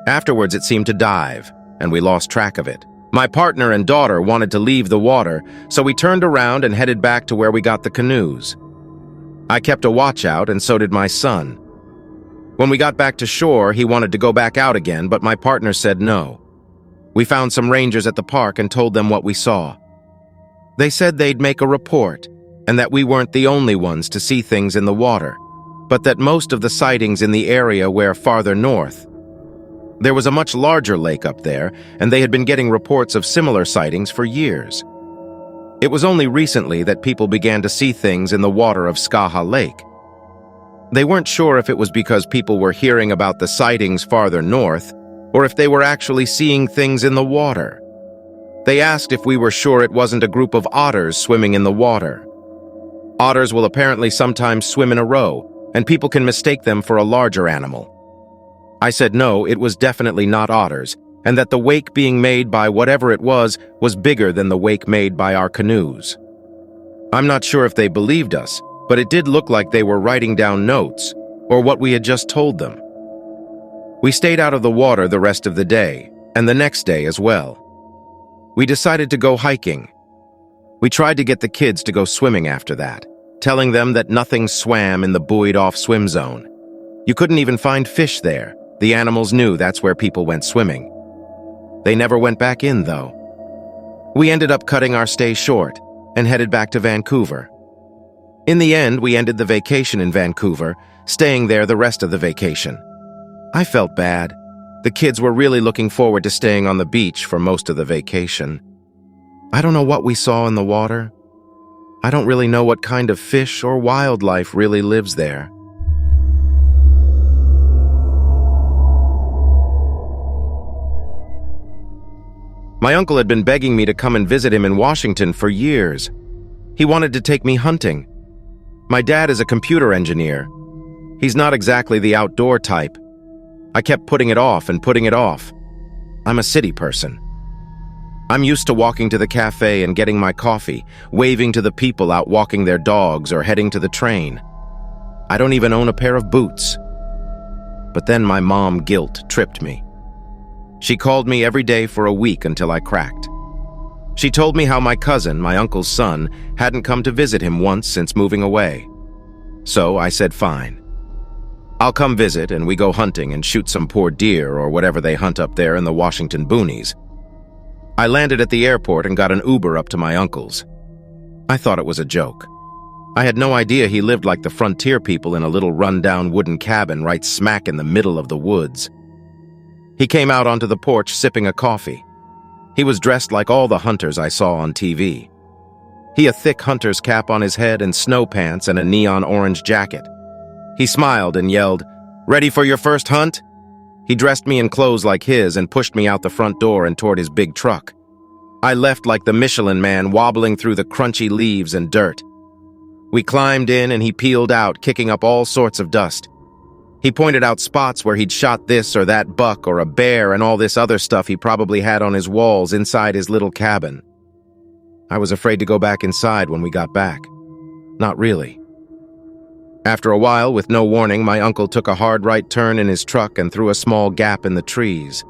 Afterwards, it seemed to dive, and we lost track of it. My partner and daughter wanted to leave the water, so we turned around and headed back to where we got the canoes. I kept a watch out, and so did my son. When we got back to shore, he wanted to go back out again, but my partner said no. We found some rangers at the park and told them what we saw. They said they'd make a report, and that we weren't the only ones to see things in the water, but that most of the sightings in the area were farther north. There was a much larger lake up there, and they had been getting reports of similar sightings for years. It was only recently that people began to see things in the water of Skaha Lake. They weren't sure if it was because people were hearing about the sightings farther north, or if they were actually seeing things in the water. They asked if we were sure it wasn't a group of otters swimming in the water. Otters will apparently sometimes swim in a row, and people can mistake them for a larger animal. I said no, it was definitely not otters, and that the wake being made by whatever it was bigger than the wake made by our canoes. I'm not sure if they believed us, but it did look like they were writing down notes, or what we had just told them. We stayed out of the water the rest of the day, and the next day as well. We decided to go hiking. We tried to get the kids to go swimming after that, telling them that nothing swam in the buoyed-off swim zone. You couldn't even find fish there. The animals knew that's where people went swimming. They never went back in, though. We ended up cutting our stay short and headed back to Vancouver. In the end, we ended the vacation in Vancouver, staying there the rest of the vacation. I felt bad. The kids were really looking forward to staying on the beach for most of the vacation. I don't know what we saw in the water. I don't really know what kind of fish or wildlife really lives there. My uncle had been begging me to come and visit him in Washington for years. He wanted to take me hunting. My dad is a computer engineer. He's not exactly the outdoor type. I kept putting it off and putting it off. I'm a city person. I'm used to walking to the cafe and getting my coffee, waving to the people out walking their dogs or heading to the train. I don't even own a pair of boots. But then my mom guilt tripped me. She called me every day for a week until I cracked. She told me how my cousin, my uncle's son, hadn't come to visit him once since moving away. So I said fine. I'll come visit and we go hunting and shoot some poor deer or whatever they hunt up there in the Washington boonies. I landed at the airport and got an Uber up to my uncle's. I thought it was a joke. I had no idea he lived like the frontier people in a little run-down wooden cabin right smack in the middle of the woods. He came out onto the porch sipping a coffee. He was dressed like all the hunters I saw on TV. He had a thick hunter's cap on his head and snow pants and a neon orange jacket. He smiled and yelled, "Ready for your first hunt?" He dressed me in clothes like his and pushed me out the front door and toward his big truck. I left like the Michelin Man, wobbling through the crunchy leaves and dirt. We climbed in and he peeled out, kicking up all sorts of dust. He pointed out spots where he'd shot this or that buck or a bear and all this other stuff he probably had on his walls inside his little cabin. I was afraid to go back inside when we got back. Not really. After a while, with no warning, my uncle took a hard right turn in his truck and through a small gap in the trees.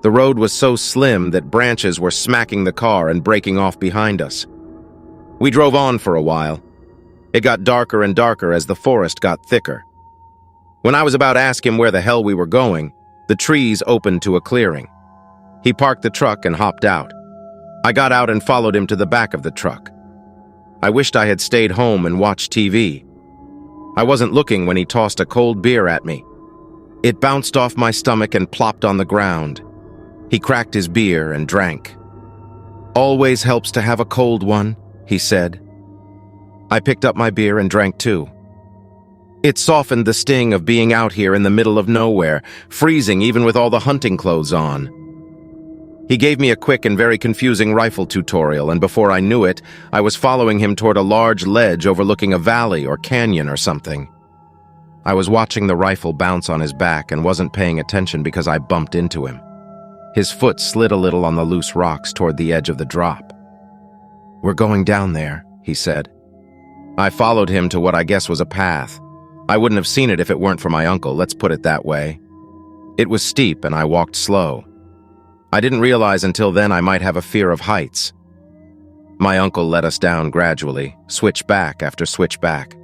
The road was so slim that branches were smacking the car and breaking off behind us. We drove on for a while. It got darker and darker as the forest got thicker. When I was about to ask him where the hell we were going, the trees opened to a clearing. He parked the truck and hopped out. I got out and followed him to the back of the truck. I wished I had stayed home and watched TV. I wasn't looking when he tossed a cold beer at me. It bounced off my stomach and plopped on the ground. He cracked his beer and drank. "Always helps to have a cold one," he said. I picked up my beer and drank too. It softened the sting of being out here in the middle of nowhere, freezing even with all the hunting clothes on. He gave me a quick and very confusing rifle tutorial, and before I knew it, I was following him toward a large ledge overlooking a valley or canyon or something. I was watching the rifle bounce on his back and wasn't paying attention because I bumped into him. His foot slid a little on the loose rocks toward the edge of the drop. "We're going down there," he said. I followed him to what I guess was a path. I wouldn't have seen it if it weren't for my uncle, let's put it that way. It was steep and I walked slow. I didn't realize until then I might have a fear of heights. My uncle led us down gradually, switch back after switch back.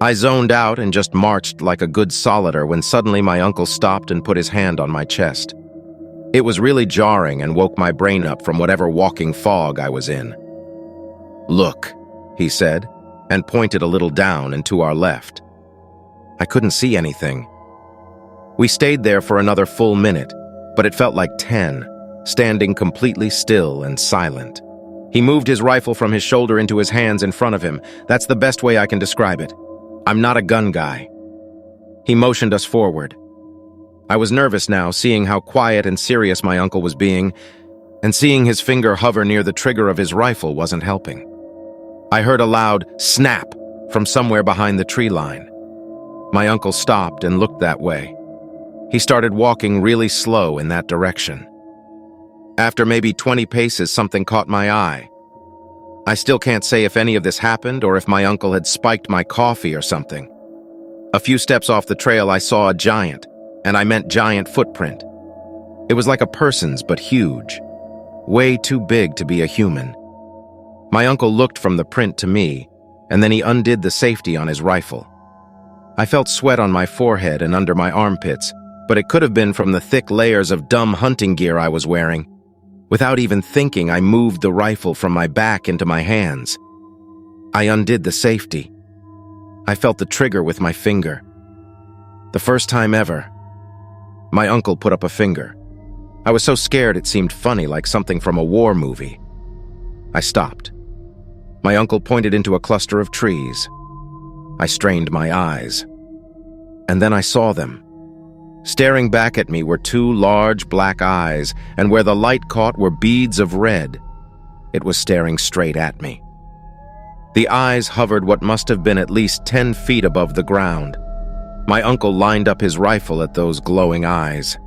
I zoned out and just marched like a good solider when suddenly my uncle stopped and put his hand on my chest. It was really jarring and woke my brain up from whatever walking fog I was in. "Look," he said, and pointed a little down and to our left. I couldn't see anything. We stayed there for another full minute, but it felt like 10, standing completely still and silent. He moved his rifle from his shoulder into his hands in front of him. That's the best way I can describe it. I'm not a gun guy. He motioned us forward. I was nervous now, seeing how quiet and serious my uncle was being, and seeing his finger hover near the trigger of his rifle wasn't helping. I heard a loud snap from somewhere behind the tree line. My uncle stopped and looked that way. He started walking really slow in that direction. After maybe 20 paces, something caught my eye. I still can't say if any of this happened or if my uncle had spiked my coffee or something. A few steps off the trail, I saw a giant, and I meant giant footprint. It was like a person's, but huge. Way too big to be a human. My uncle looked from the print to me, and then he undid the safety on his rifle. I felt sweat on my forehead and under my armpits, but it could have been from the thick layers of dumb hunting gear I was wearing. Without even thinking, I moved the rifle from my back into my hands. I undid the safety. I felt the trigger with my finger. The first time ever. My uncle put up a finger. I was so scared it seemed funny, like something from a war movie. I stopped. My uncle pointed into a cluster of trees. I strained my eyes. And then I saw them. Staring back at me were two large black eyes, and where the light caught were beads of red. It was staring straight at me. The eyes hovered what must have been at least 10 feet above the ground. My uncle lined up his rifle at those glowing eyes.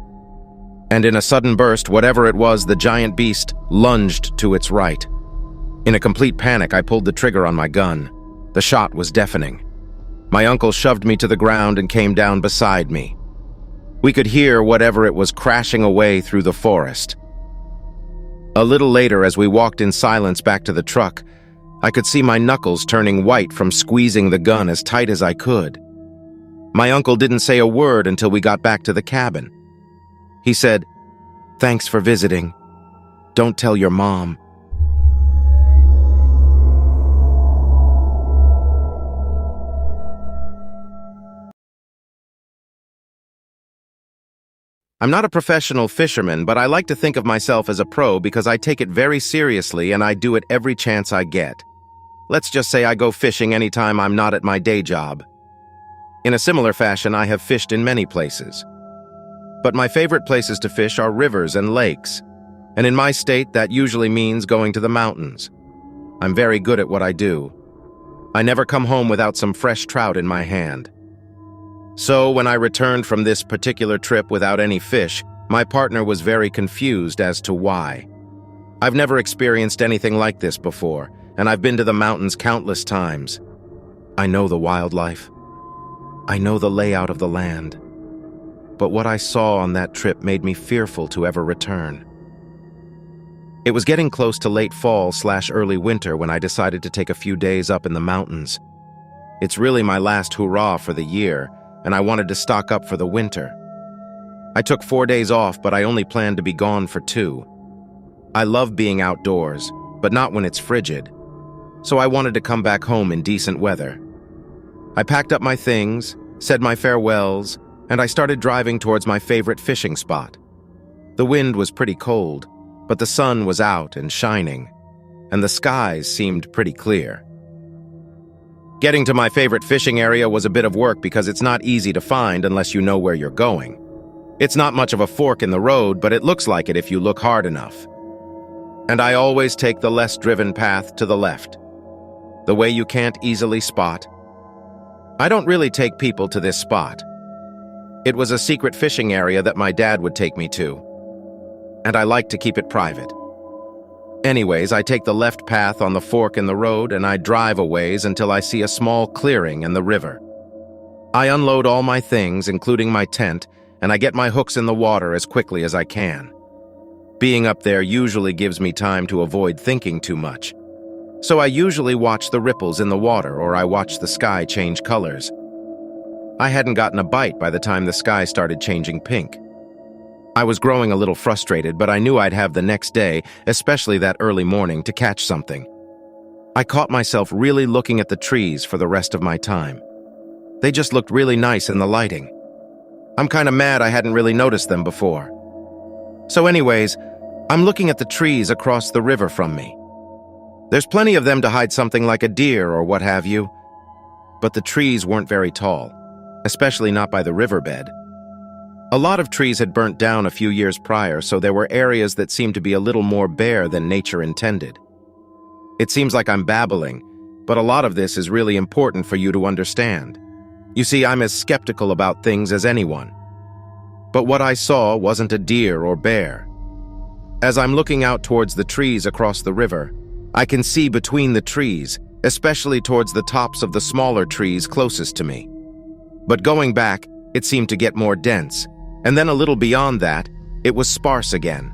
And in a sudden burst, whatever it was, the giant beast lunged to its right. In a complete panic, I pulled the trigger on my gun. The shot was deafening. My uncle shoved me to the ground and came down beside me. We could hear whatever it was crashing away through the forest. A little later, as we walked in silence back to the truck, I could see my knuckles turning white from squeezing the gun as tight as I could. My uncle didn't say a word until we got back to the cabin. He said, "Thanks for visiting. Don't tell your mom." I'm not a professional fisherman, but I like to think of myself as a pro because I take it very seriously and I do it every chance I get. Let's just say I go fishing anytime I'm not at my day job. In a similar fashion, I have fished in many places. But my favorite places to fish are rivers and lakes, and in my state that usually means going to the mountains. I'm very good at what I do. I never come home without some fresh trout in my hand. So when I returned from this particular trip without any fish, my partner was very confused as to why. I've never experienced anything like this before, and I've been to the mountains countless times. I know the wildlife. I know the layout of the land. But what I saw on that trip made me fearful to ever return. It was getting close to late fall/early winter when I decided to take a few days up in the mountains. It's really my last hurrah for the year, and I wanted to stock up for the winter. I took 4 days off, but I only planned to be gone for 2. I love being outdoors, but not when it's frigid, so I wanted to come back home in decent weather. I packed up my things, said my farewells, and I started driving towards my favorite fishing spot. The wind was pretty cold, but the sun was out and shining, and the skies seemed pretty clear. Getting to my favorite fishing area was a bit of work because it's not easy to find unless you know where you're going. It's not much of a fork in the road, but it looks like it if you look hard enough. And I always take the less driven path to the left, the way you can't easily spot. I don't really take people to this spot. It was a secret fishing area that my dad would take me to, and I like to keep it private. Anyways, I take the left path on the fork in the road and I drive a ways until I see a small clearing and the river. I unload all my things, including my tent, and I get my hooks in the water as quickly as I can. Being up there usually gives me time to avoid thinking too much. So I usually watch the ripples in the water or I watch the sky change colors. I hadn't gotten a bite by the time the sky started changing pink. I was growing a little frustrated, but I knew I'd have the next day, especially that early morning, to catch something. I caught myself really looking at the trees for the rest of my time. They just looked really nice in the lighting. I'm kind of mad I hadn't really noticed them before. So anyways, I'm looking at the trees across the river from me. There's plenty of them to hide something like a deer or what have you, but the trees weren't very tall, especially not by the riverbed. A lot of trees had burnt down a few years prior, so there were areas that seemed to be a little more bare than nature intended. It seems like I'm babbling, but a lot of this is really important for you to understand. You see, I'm as skeptical about things as anyone. But what I saw wasn't a deer or bear. As I'm looking out towards the trees across the river, I can see between the trees, especially towards the tops of the smaller trees closest to me. But going back, it seemed to get more dense. And then a little beyond that, it was sparse again.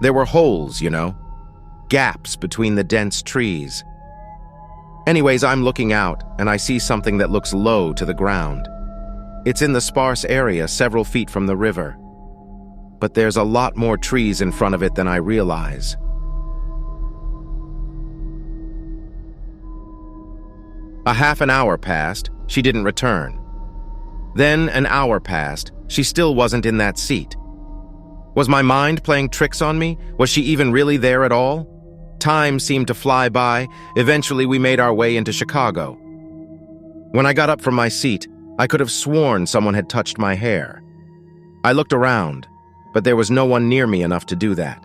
There were holes, gaps between the dense trees. Anyways, I'm looking out, and I see something that looks low to the ground. It's in the sparse area several feet from the river. But there's a lot more trees in front of it than I realize. A half an hour passed, she didn't return. Then an hour passed, she still wasn't in that seat. Was my mind playing tricks on me? Was she even really there at all? Time seemed to fly by. Eventually we made our way into Chicago. When I got up from my seat, I could have sworn someone had touched my hair. I looked around, but there was no one near me enough to do that.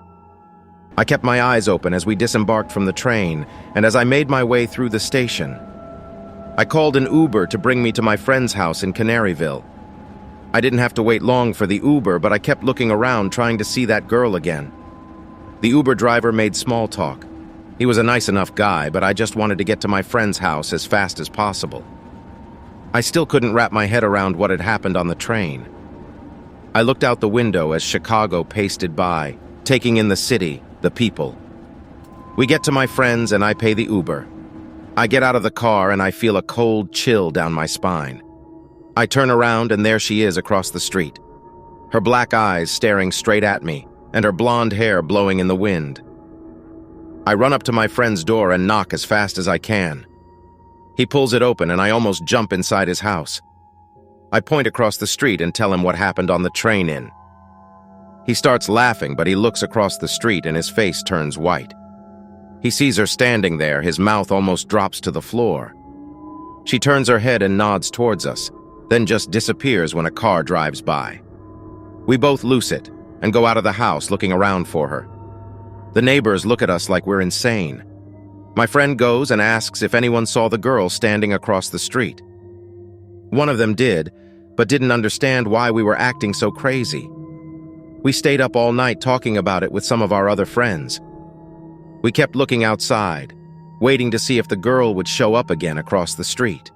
I kept my eyes open as we disembarked from the train, and as I made my way through the station, I called an Uber to bring me to my friend's house in Canaryville. I didn't have to wait long for the Uber, but I kept looking around trying to see that girl again. The Uber driver made small talk. He was a nice enough guy, but I just wanted to get to my friend's house as fast as possible. I still couldn't wrap my head around what had happened on the train. I looked out the window as Chicago pasted by, taking in the city, the people. We get to my friend's and I pay the Uber. I get out of the car and I feel a cold chill down my spine. I turn around and there she is across the street. Her black eyes staring straight at me and her blonde hair blowing in the wind. I run up to my friend's door and knock as fast as I can. He pulls it open and I almost jump inside his house. I point across the street and tell him what happened on the train in. He starts laughing, but he looks across the street and his face turns white. He sees her standing there, his mouth almost drops to the floor. She turns her head and nods towards us, then just disappears when a car drives by. We both lose it and go out of the house looking around for her. The neighbors look at us like we're insane. My friend goes and asks if anyone saw the girl standing across the street. One of them did, but didn't understand why we were acting so crazy. We stayed up all night talking about it with some of our other friends. We kept looking outside, waiting to see if the girl would show up again across the street.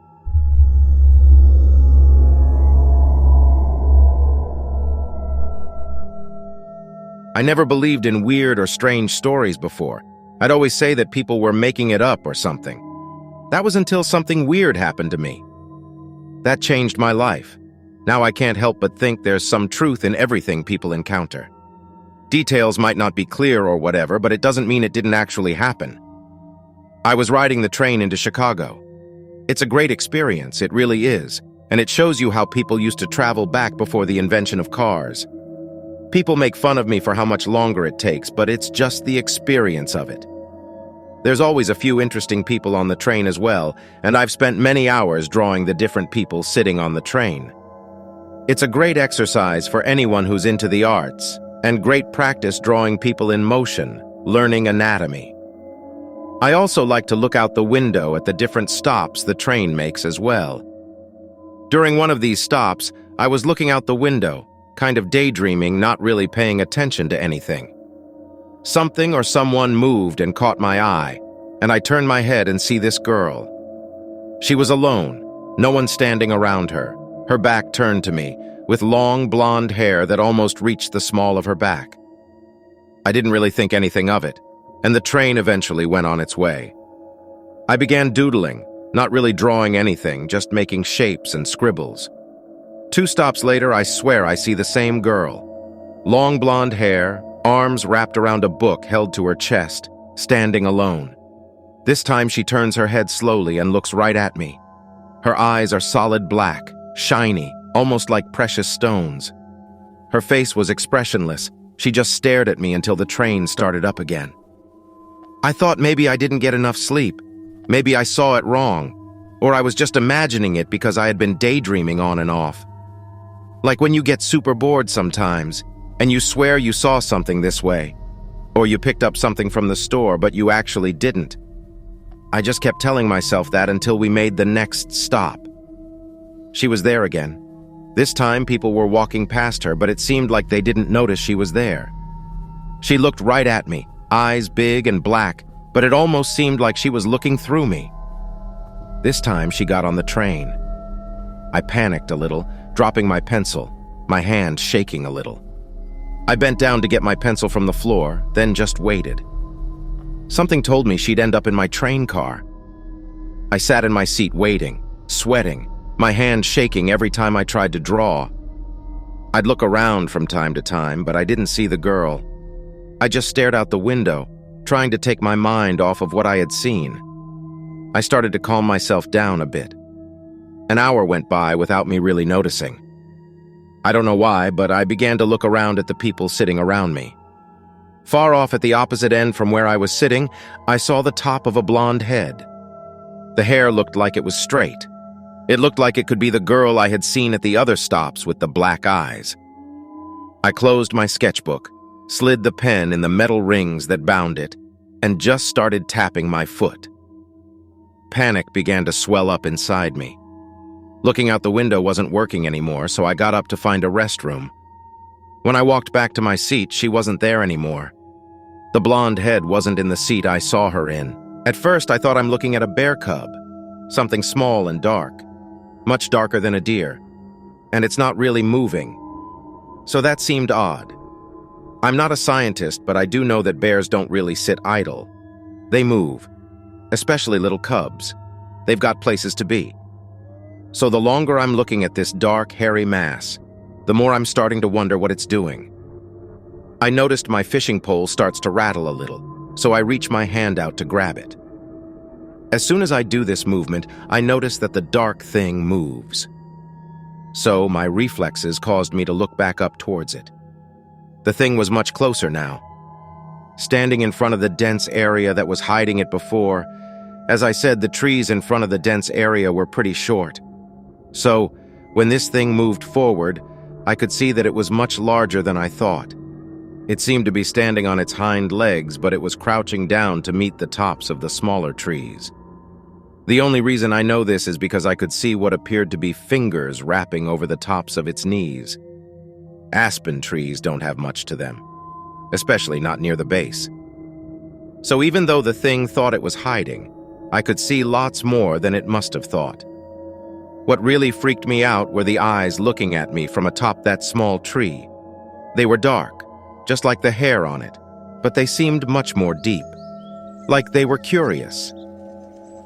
I never believed in weird or strange stories before. I'd always say that people were making it up or something. That was until something weird happened to me. That changed my life. Now I can't help but think there's some truth in everything people encounter. Details might not be clear or whatever, but it doesn't mean it didn't actually happen. I was riding the train into Chicago. It's a great experience, it really is, and it shows you how people used to travel back before the invention of cars. People make fun of me for how much longer it takes, but it's just the experience of it. There's always a few interesting people on the train as well, and I've spent many hours drawing the different people sitting on the train. It's a great exercise for anyone who's into the arts, and great practice drawing people in motion, learning anatomy. I also like to look out the window at the different stops the train makes as well. During one of these stops, I was looking out the window, kind of daydreaming, not really paying attention to anything. Something or someone moved and caught my eye, and I turned my head and see this girl. She was alone, no one standing around her, her back turned to me, with long blonde hair that almost reached the small of her back. I didn't really think anything of it, and the train eventually went on its way. I began doodling, not really drawing anything, just making shapes and scribbles. 2 stops later, I swear I see the same girl. Long blonde hair, arms wrapped around a book held to her chest, standing alone. This time she turns her head slowly and looks right at me. Her eyes are solid black, shiny, almost like precious stones. Her face was expressionless. She just stared at me until the train started up again. I thought maybe I didn't get enough sleep. Maybe I saw it wrong. Or I was just imagining it because I had been daydreaming on and off. Like when you get super bored sometimes, and you swear you saw something this way. Or you picked up something from the store, but you actually didn't. I just kept telling myself that until we made the next stop. She was there again. This time people were walking past her, but it seemed like they didn't notice she was there. She looked right at me, eyes big and black, but it almost seemed like she was looking through me. This time she got on the train. I panicked a little, dropping my pencil, my hand shaking a little. I bent down to get my pencil from the floor, then just waited. Something told me she'd end up in my train car. I sat in my seat waiting, sweating, my hand shaking every time I tried to draw. I'd look around from time to time, but I didn't see the girl. I just stared out the window, trying to take my mind off of what I had seen. I started to calm myself down a bit. An hour went by without me really noticing. I don't know why, but I began to look around at the people sitting around me. Far off at the opposite end from where I was sitting, I saw the top of a blonde head. The hair looked like it was straight. It looked like it could be the girl I had seen at the other stops with the black eyes. I closed my sketchbook, slid the pen in the metal rings that bound it, and just started tapping my foot. Panic began to swell up inside me. Looking out the window wasn't working anymore, so I got up to find a restroom. When I walked back to my seat, she wasn't there anymore. The blonde head wasn't in the seat I saw her in. At first, I thought I'm looking at a bear cub, something small and dark, much darker than a deer, and it's not really moving. So that seemed odd. I'm not a scientist, but I do know that bears don't really sit idle. They move, especially little cubs. They've got places to be. So the longer I'm looking at this dark, hairy mass, the more I'm starting to wonder what it's doing. I noticed my fishing pole starts to rattle a little, so I reach my hand out to grab it. As soon as I do this movement, I notice that the dark thing moves. So my reflexes caused me to look back up towards it. The thing was much closer now. Standing in front of the dense area that was hiding it before, as I said, the trees in front of the dense area were pretty short. So, when this thing moved forward, I could see that it was much larger than I thought. It seemed to be standing on its hind legs, but it was crouching down to meet the tops of the smaller trees. The only reason I know this is because I could see what appeared to be fingers wrapping over the tops of its knees. Aspen trees don't have much to them, especially not near the base. So even though the thing thought it was hiding, I could see lots more than it must have thought. What really freaked me out were the eyes looking at me from atop that small tree. They were dark, just like the hair on it, but they seemed much more deep, like they were curious.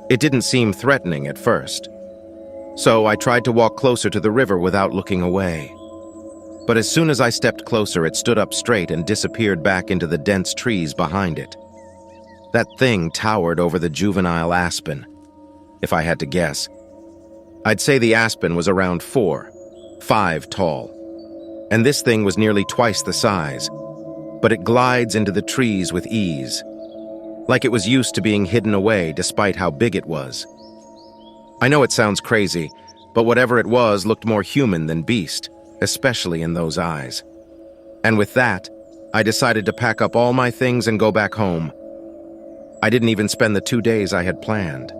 It didn't seem threatening at first. So I tried to walk closer to the river without looking away. But as soon as I stepped closer, it stood up straight and disappeared back into the dense trees behind it. That thing towered over the juvenile aspen. If I had to guess, I'd say the aspen was around 4, 5 tall. And this thing was nearly twice the size, but it glides into the trees with ease, like it was used to being hidden away despite how big it was. I know it sounds crazy, but whatever it was looked more human than beast, especially in those eyes. And with that, I decided to pack up all my things and go back home. I didn't even spend the 2 days I had planned.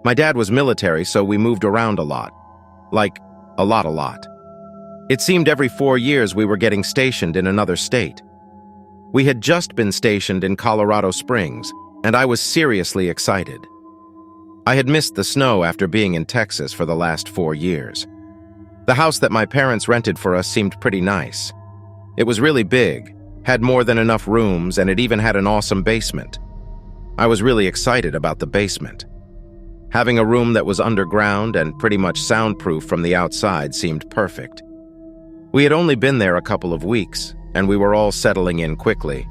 My dad was military, so we moved around a lot. Like, a lot. It seemed every 4 years we were getting stationed in another state. We had just been stationed in Colorado Springs, and I was seriously excited. I had missed the snow after being in Texas for the last 4 years. The house that my parents rented for us seemed pretty nice. It was really big, had more than enough rooms, and it even had an awesome basement. I was really excited about the basement. Having a room that was underground and pretty much soundproof from the outside seemed perfect. We had only been there a couple of weeks, and we were all settling in quickly.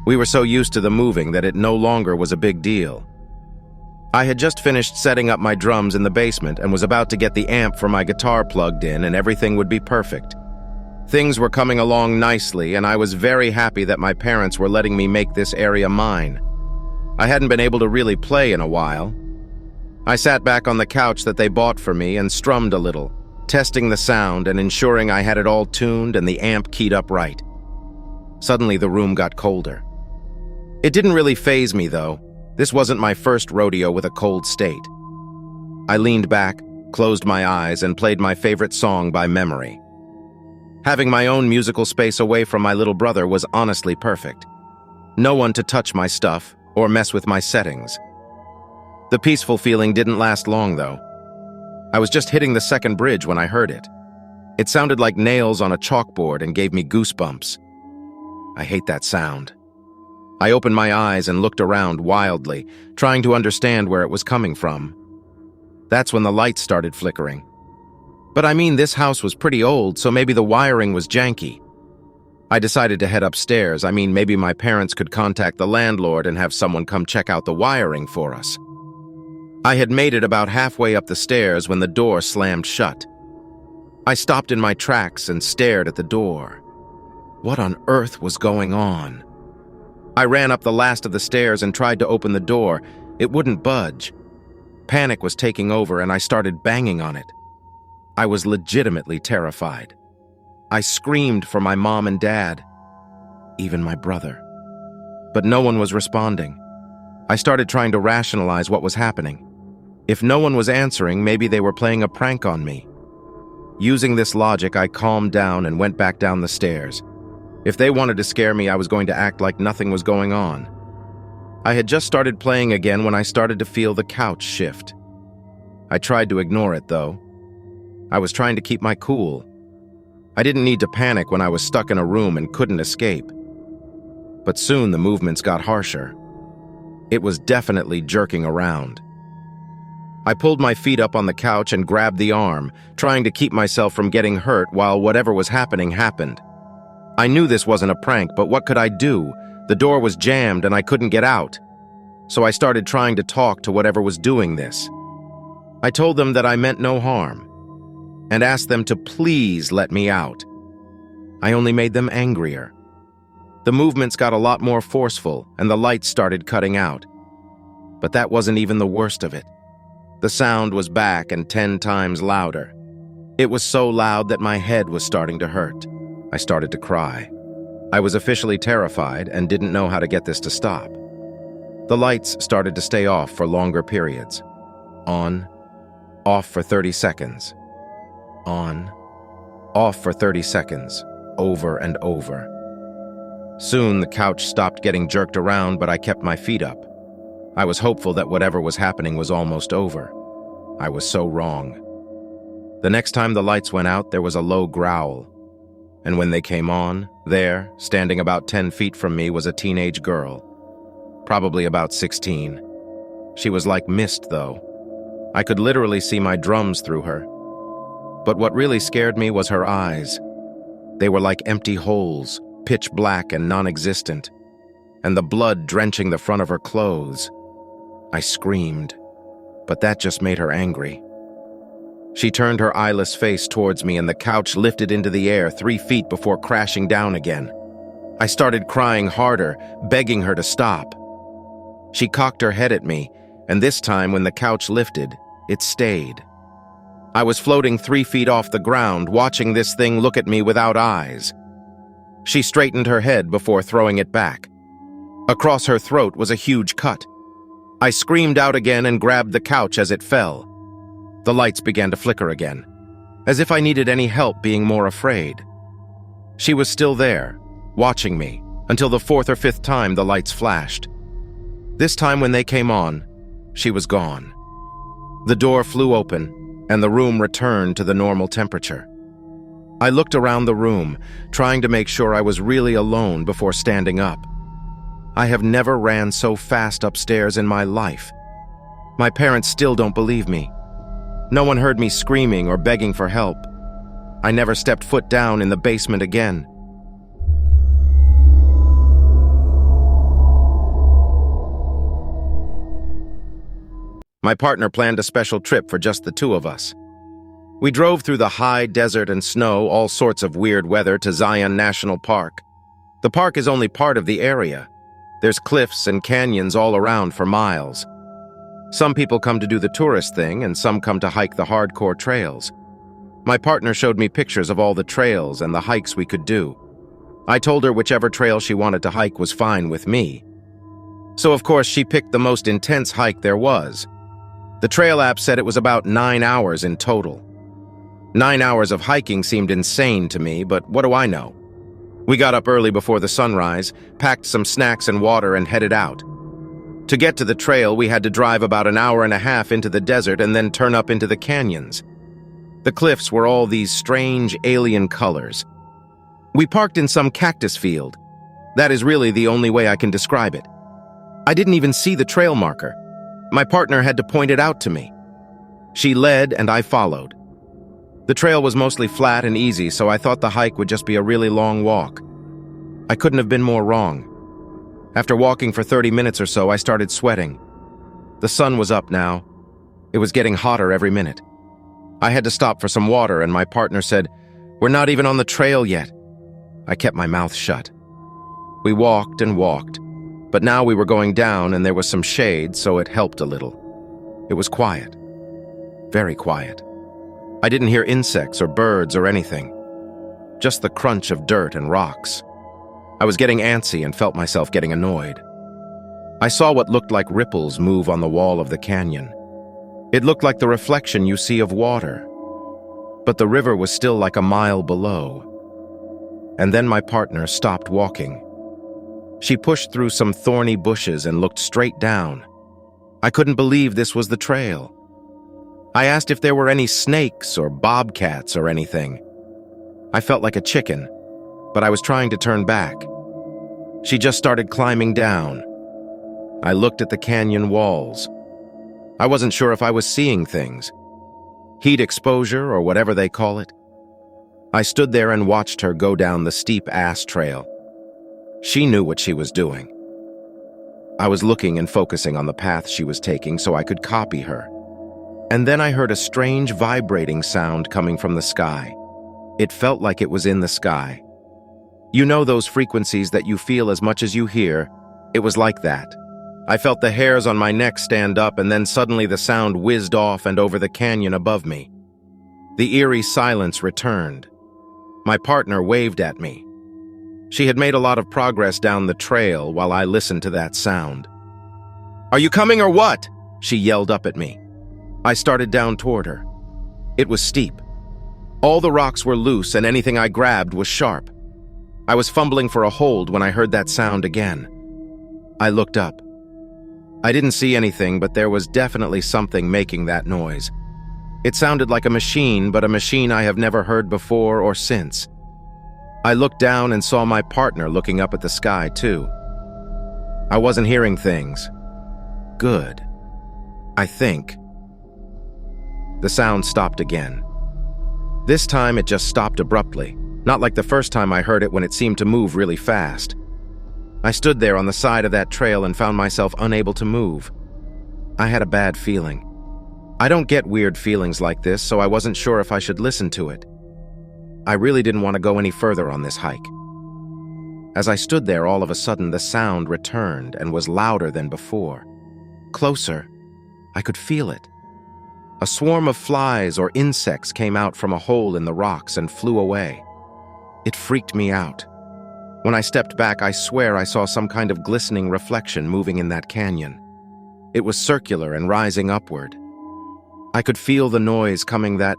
We were so used to the moving that it no longer was a big deal. I had just finished setting up my drums in the basement and was about to get the amp for my guitar plugged in, and everything would be perfect. Things were coming along nicely, and I was very happy that my parents were letting me make this area mine. I hadn't been able to really play in a while. I sat back on the couch that they bought for me and strummed a little, testing the sound and ensuring I had it all tuned and the amp keyed up right. Suddenly, the room got colder. It didn't really faze me, though. This wasn't my first rodeo with a cold state. I leaned back, closed my eyes, and played my favorite song by memory. Having my own musical space away from my little brother was honestly perfect. No one to touch my stuff or mess with my settings. The peaceful feeling didn't last long, though. I was just hitting the second bridge when I heard it. It sounded like nails on a chalkboard and gave me goosebumps. I hate that sound. I opened my eyes and looked around wildly, trying to understand where it was coming from. That's when the lights started flickering. But I mean, this house was pretty old, so maybe the wiring was janky. I decided to head upstairs. Maybe my parents could contact the landlord and have someone come check out the wiring for us. I had made it about halfway up the stairs when the door slammed shut. I stopped in my tracks and stared at the door. What on earth was going on? I ran up the last of the stairs and tried to open the door. It wouldn't budge. Panic was taking over and I started banging on it. I was legitimately terrified. I screamed for my mom and dad, even my brother. But no one was responding. I started trying to rationalize what was happening. If no one was answering, maybe they were playing a prank on me. Using this logic, I calmed down and went back down the stairs. If they wanted to scare me, I was going to act like nothing was going on. I had just started playing again when I started to feel the couch shift. I tried to ignore it, though. I was trying to keep my cool. I didn't need to panic when I was stuck in a room and couldn't escape. But soon the movements got harsher. It was definitely jerking around. I pulled my feet up on the couch and grabbed the arm, trying to keep myself from getting hurt while whatever was happening happened. I knew this wasn't a prank, but what could I do? The door was jammed and I couldn't get out. So I started trying to talk to whatever was doing this. I told them that I meant no harm, and asked them to please let me out. I only made them angrier. The movements got a lot more forceful, and the lights started cutting out. But that wasn't even the worst of it. The sound was back and 10 times louder. It was so loud that my head was starting to hurt. I started to cry. I was officially terrified and didn't know how to get this to stop. The lights started to stay off for longer periods. On, off for 30 seconds. On, off for 30 seconds, over and over. Soon the couch stopped getting jerked around, but I kept my feet up. I was hopeful that whatever was happening was almost over. I was so wrong. The next time the lights went out, there was a low growl, and when they came on, there, standing about 10 feet from me, was a teenage girl, probably about 16. She was like mist, though. I could literally see my drums through her. But what really scared me was her eyes. They were like empty holes, pitch black and non-existent, and the blood drenching the front of her clothes. I screamed, but that just made her angry. She turned her eyeless face towards me, and the couch lifted into the air 3 feet before crashing down again. I started crying harder, begging her to stop. She cocked her head at me, and this time when the couch lifted, it stayed. I was floating 3 feet off the ground, watching this thing look at me without eyes. She straightened her head before throwing it back. Across her throat was a huge cut. I screamed out again and grabbed the couch as it fell. The lights began to flicker again, as if I needed any help being more afraid. She was still there, watching me, until the 4th or 5th time the lights flashed. This time when they came on, she was gone. The door flew open, and the room returned to the normal temperature. I looked around the room, trying to make sure I was really alone before standing up. I have never ran so fast upstairs in my life. My parents still don't believe me. No one heard me screaming or begging for help. I never stepped foot down in the basement again. My partner planned a special trip for just the two of us. We drove through the high desert and snow, all sorts of weird weather, to Zion National Park. The park is only part of the area. There's cliffs and canyons all around for miles. Some people come to do the tourist thing, and some come to hike the hardcore trails. My partner showed me pictures of all the trails and the hikes we could do. I told her whichever trail she wanted to hike was fine with me. So of course she picked the most intense hike there was. The trail app said it was about 9 hours in total. 9 hours of hiking seemed insane to me, but what do I know? We got up early before the sunrise, packed some snacks and water, and headed out. To get to the trail, we had to drive about an hour and a half into the desert and then turn up into the canyons. The cliffs were all these strange alien colors. We parked in some cactus field. That is really the only way I can describe it. I didn't even see the trail marker. My partner had to point it out to me. She led and I followed. The trail was mostly flat and easy, so I thought the hike would just be a really long walk. I couldn't have been more wrong. After walking for 30 minutes or so, I started sweating. The sun was up now. It was getting hotter every minute. I had to stop for some water, and my partner said, "We're not even on the trail yet." I kept my mouth shut. We walked and walked, but now we were going down and there was some shade, so it helped a little. It was quiet. Very quiet. I didn't hear insects or birds or anything. Just the crunch of dirt and rocks. I was getting antsy and felt myself getting annoyed. I saw what looked like ripples move on the wall of the canyon. It looked like the reflection you see of water. But the river was still like a mile below. And then my partner stopped walking. She pushed through some thorny bushes and looked straight down. I couldn't believe this was the trail. I asked if there were any snakes or bobcats or anything. I felt like a chicken, but I was trying to turn back. She just started climbing down. I looked at the canyon walls. I wasn't sure if I was seeing things. Heat exposure or whatever they call it. I stood there and watched her go down the steep ass trail. She knew what she was doing. I was looking and focusing on the path she was taking so I could copy her. And then I heard a strange vibrating sound coming from the sky. It felt like it was in the sky. You know those frequencies that you feel as much as you hear? It was like that. I felt the hairs on my neck stand up, and then suddenly the sound whizzed off and over the canyon above me. The eerie silence returned. My partner waved at me. She had made a lot of progress down the trail while I listened to that sound. "Are you coming or what?" she yelled up at me. I started down toward her. It was steep. All the rocks were loose and anything I grabbed was sharp. I was fumbling for a hold when I heard that sound again. I looked up. I didn't see anything, but there was definitely something making that noise. It sounded like a machine, but a machine I have never heard before or since. I looked down and saw my partner looking up at the sky, too. I wasn't hearing things. Good. I think. The sound stopped again. This time it just stopped abruptly, not like the first time I heard it when it seemed to move really fast. I stood there on the side of that trail and found myself unable to move. I had a bad feeling. I don't get weird feelings like this, so I wasn't sure if I should listen to it. I really didn't want to go any further on this hike. As I stood there, all of a sudden the sound returned and was louder than before. Closer. I could feel it. A swarm of flies or insects came out from a hole in the rocks and flew away. It freaked me out. When I stepped back, I swear I saw some kind of glistening reflection moving in that canyon. It was circular and rising upward. I could feel the noise coming that...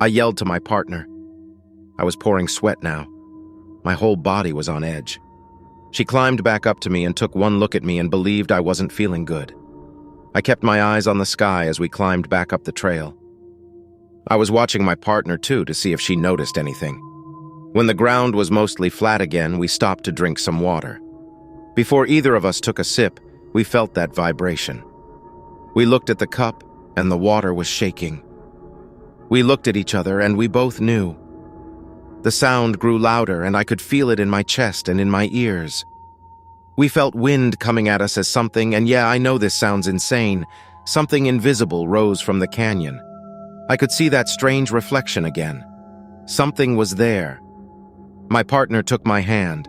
I yelled to my partner. I was pouring sweat now. My whole body was on edge. She climbed back up to me and took one look at me and believed I wasn't feeling good. I kept my eyes on the sky as we climbed back up the trail. I was watching my partner too to see if she noticed anything. When the ground was mostly flat again, we stopped to drink some water. Before either of us took a sip, we felt that vibration. We looked at the cup, and the water was shaking. We looked at each other, and we both knew. The sound grew louder, and I could feel it in my chest and in my ears. We felt wind coming at us as something, and yeah, I know this sounds insane, something invisible rose from the canyon. I could see that strange reflection again. Something was there. My partner took my hand.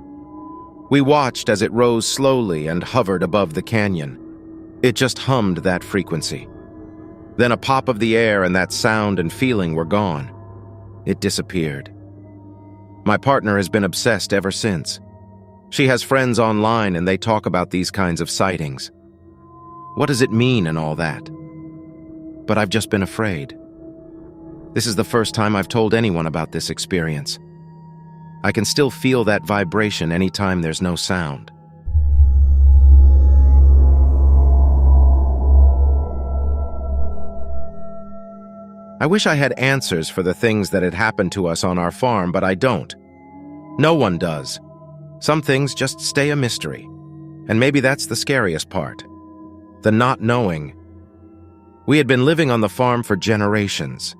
We watched as it rose slowly and hovered above the canyon. It just hummed that frequency. Then a pop of the air and that sound and feeling were gone. It disappeared. My partner has been obsessed ever since. She has friends online and they talk about these kinds of sightings. What does it mean and all that? But I've just been afraid. This is the first time I've told anyone about this experience. I can still feel that vibration anytime there's no sound. I wish I had answers for the things that had happened to us on our farm, but I don't. No one does. Some things just stay a mystery. And maybe that's the scariest part. The not knowing. We had been living on the farm for generations.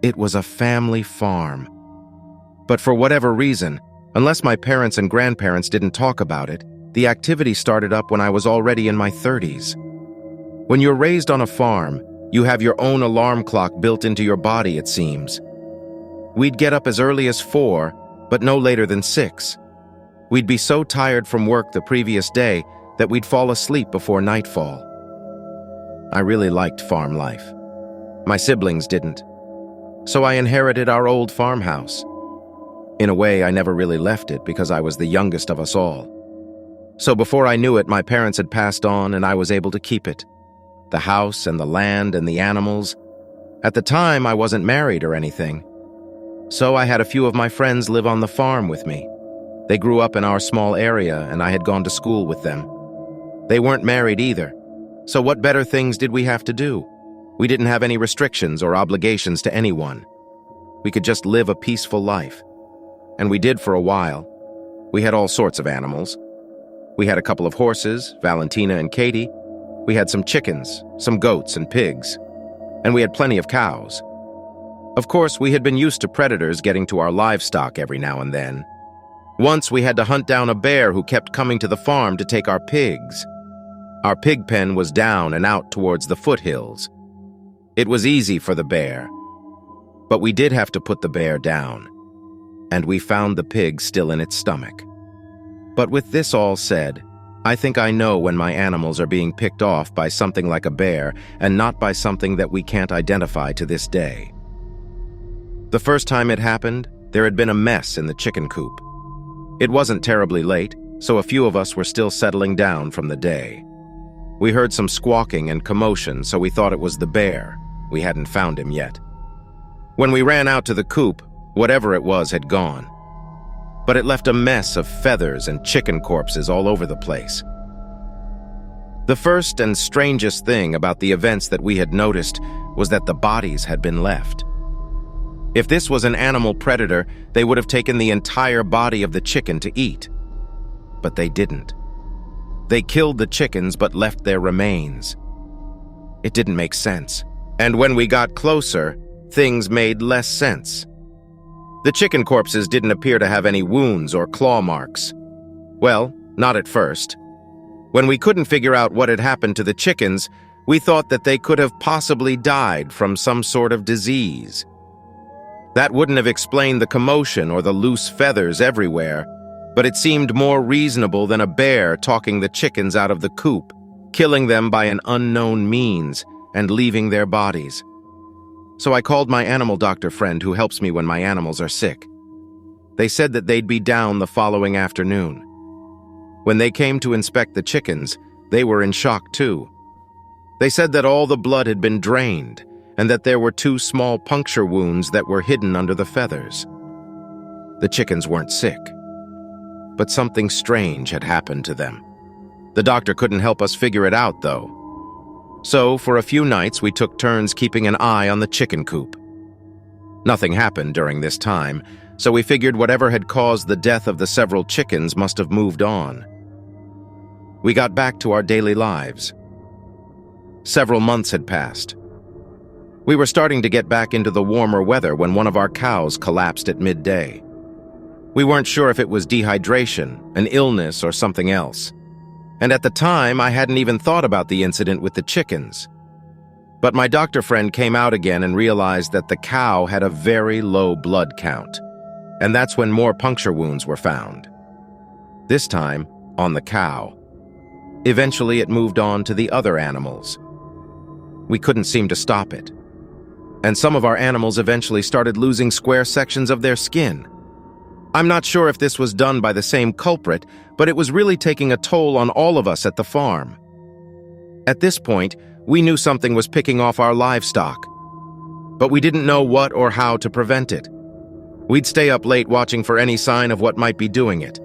It was a family farm. But for whatever reason, unless my parents and grandparents didn't talk about it, the activity started up when I was already in my 30s. When you're raised on a farm, you have your own alarm clock built into your body, it seems. We'd get up as early as 4, but no later than 6. We'd be so tired from work the previous day that we'd fall asleep before nightfall. I really liked farm life. My siblings didn't. So I inherited our old farmhouse. In a way, I never really left it because I was the youngest of us all. So before I knew it, my parents had passed on and I was able to keep it. The house and the land and the animals. At the time, I wasn't married or anything. So I had a few of my friends live on the farm with me. They grew up in our small area and I had gone to school with them. They weren't married either. So what better things did we have to do? We didn't have any restrictions or obligations to anyone. We could just live a peaceful life. And we did for a while. We had all sorts of animals. We had a couple of horses, Valentina and Katie. We had some chickens, some goats and pigs. And we had plenty of cows. Of course, we had been used to predators getting to our livestock every now and then. Once we had to hunt down a bear who kept coming to the farm to take our pigs. Our pig pen was down and out towards the foothills. It was easy for the bear. But we did have to put the bear down. And we found the pig still in its stomach. But with this all said, I think I know when my animals are being picked off by something like a bear and not by something that we can't identify to this day. The first time it happened, there had been a mess in the chicken coop. It wasn't terribly late, so a few of us were still settling down from the day. We heard some squawking and commotion, so we thought it was the bear. We hadn't found him yet. When we ran out to the coop, whatever it was had gone. But it left a mess of feathers and chicken corpses all over the place. The first and strangest thing about the events that we had noticed was that the bodies had been left. If this was an animal predator, they would have taken the entire body of the chicken to eat. But they didn't. They killed the chickens but left their remains. It didn't make sense. And when we got closer, things made less sense. The chicken corpses didn't appear to have any wounds or claw marks. Well, not at first. When we couldn't figure out what had happened to the chickens, we thought that they could have possibly died from some sort of disease. That wouldn't have explained the commotion or the loose feathers everywhere, but it seemed more reasonable than a bear talking the chickens out of the coop, killing them by an unknown means, and leaving their bodies. So I called my animal doctor friend who helps me when my animals are sick. They said that they'd be down the following afternoon. When they came to inspect the chickens, they were in shock too. They said that all the blood had been drained, and that there were 2 small puncture wounds that were hidden under the feathers. The chickens weren't sick, but something strange had happened to them. The doctor couldn't help us figure it out, though. So, for a few nights, we took turns keeping an eye on the chicken coop. Nothing happened during this time, so we figured whatever had caused the death of the several chickens must have moved on. We got back to our daily lives. Several months had passed. We were starting to get back into the warmer weather when one of our cows collapsed at midday. We weren't sure if it was dehydration, an illness, or something else. And at the time, I hadn't even thought about the incident with the chickens. But my doctor friend came out again and realized that the cow had a very low blood count. And that's when more puncture wounds were found. This time, on the cow. Eventually, it moved on to the other animals. We couldn't seem to stop it. And some of our animals eventually started losing square sections of their skin. I'm not sure if this was done by the same culprit, but it was really taking a toll on all of us at the farm. At this point, we knew something was picking off our livestock, but we didn't know what or how to prevent it. We'd stay up late watching for any sign of what might be doing it.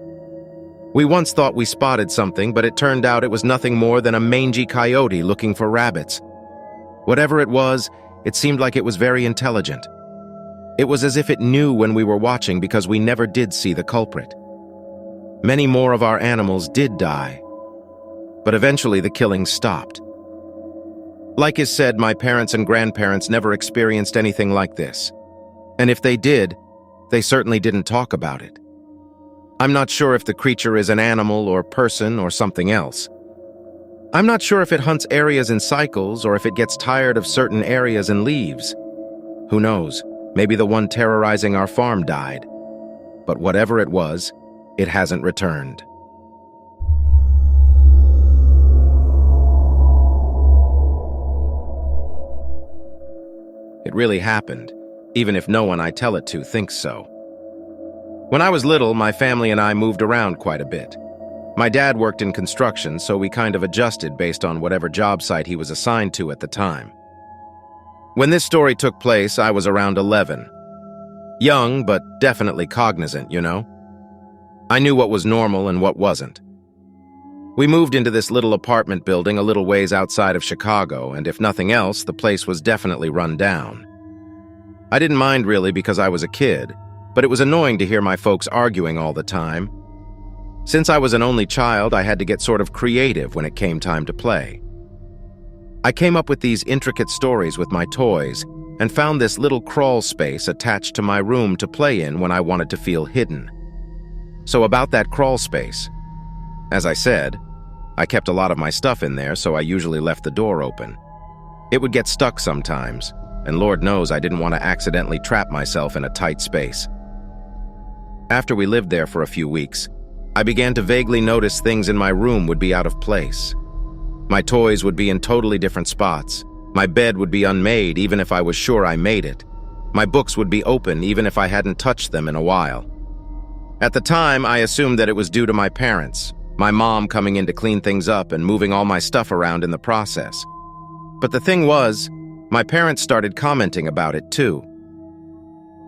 We once thought we spotted something, but it turned out it was nothing more than a mangy coyote looking for rabbits. Whatever it was, it seemed like it was very intelligent. It was as if it knew when we were watching because we never did see the culprit. Many more of our animals did die, but eventually the killings stopped. Like is said, my parents and grandparents never experienced anything like this. And if they did, they certainly didn't talk about it. I'm not sure if the creature is an animal or person or something else. I'm not sure if it hunts areas in cycles or if it gets tired of certain areas and leaves. Who knows? Maybe the one terrorizing our farm died. But whatever it was, it hasn't returned. It really happened, even if no one I tell it to thinks so. When I was little, my family and I moved around quite a bit. My dad worked in construction, so we kind of adjusted based on whatever job site he was assigned to at the time. When this story took place, I was around 11. Young, but definitely cognizant, you know? I knew what was normal and what wasn't. We moved into this little apartment building a little ways outside of Chicago, and if nothing else, the place was definitely run down. I didn't mind really because I was a kid, but it was annoying to hear my folks arguing all the time. Since I was an only child, I had to get sort of creative when it came time to play. I came up with these intricate stories with my toys and found this little crawl space attached to my room to play in when I wanted to feel hidden. So about that crawl space, as I said, I kept a lot of my stuff in there, so I usually left the door open. It would get stuck sometimes, and Lord knows I didn't want to accidentally trap myself in a tight space. After we lived there for a few weeks, I began to vaguely notice things in my room would be out of place. My toys would be in totally different spots. My bed would be unmade even if I was sure I made it. My books would be open even if I hadn't touched them in a while. At the time, I assumed that it was due to my parents, my mom coming in to clean things up and moving all my stuff around in the process. But the thing was, my parents started commenting about it too.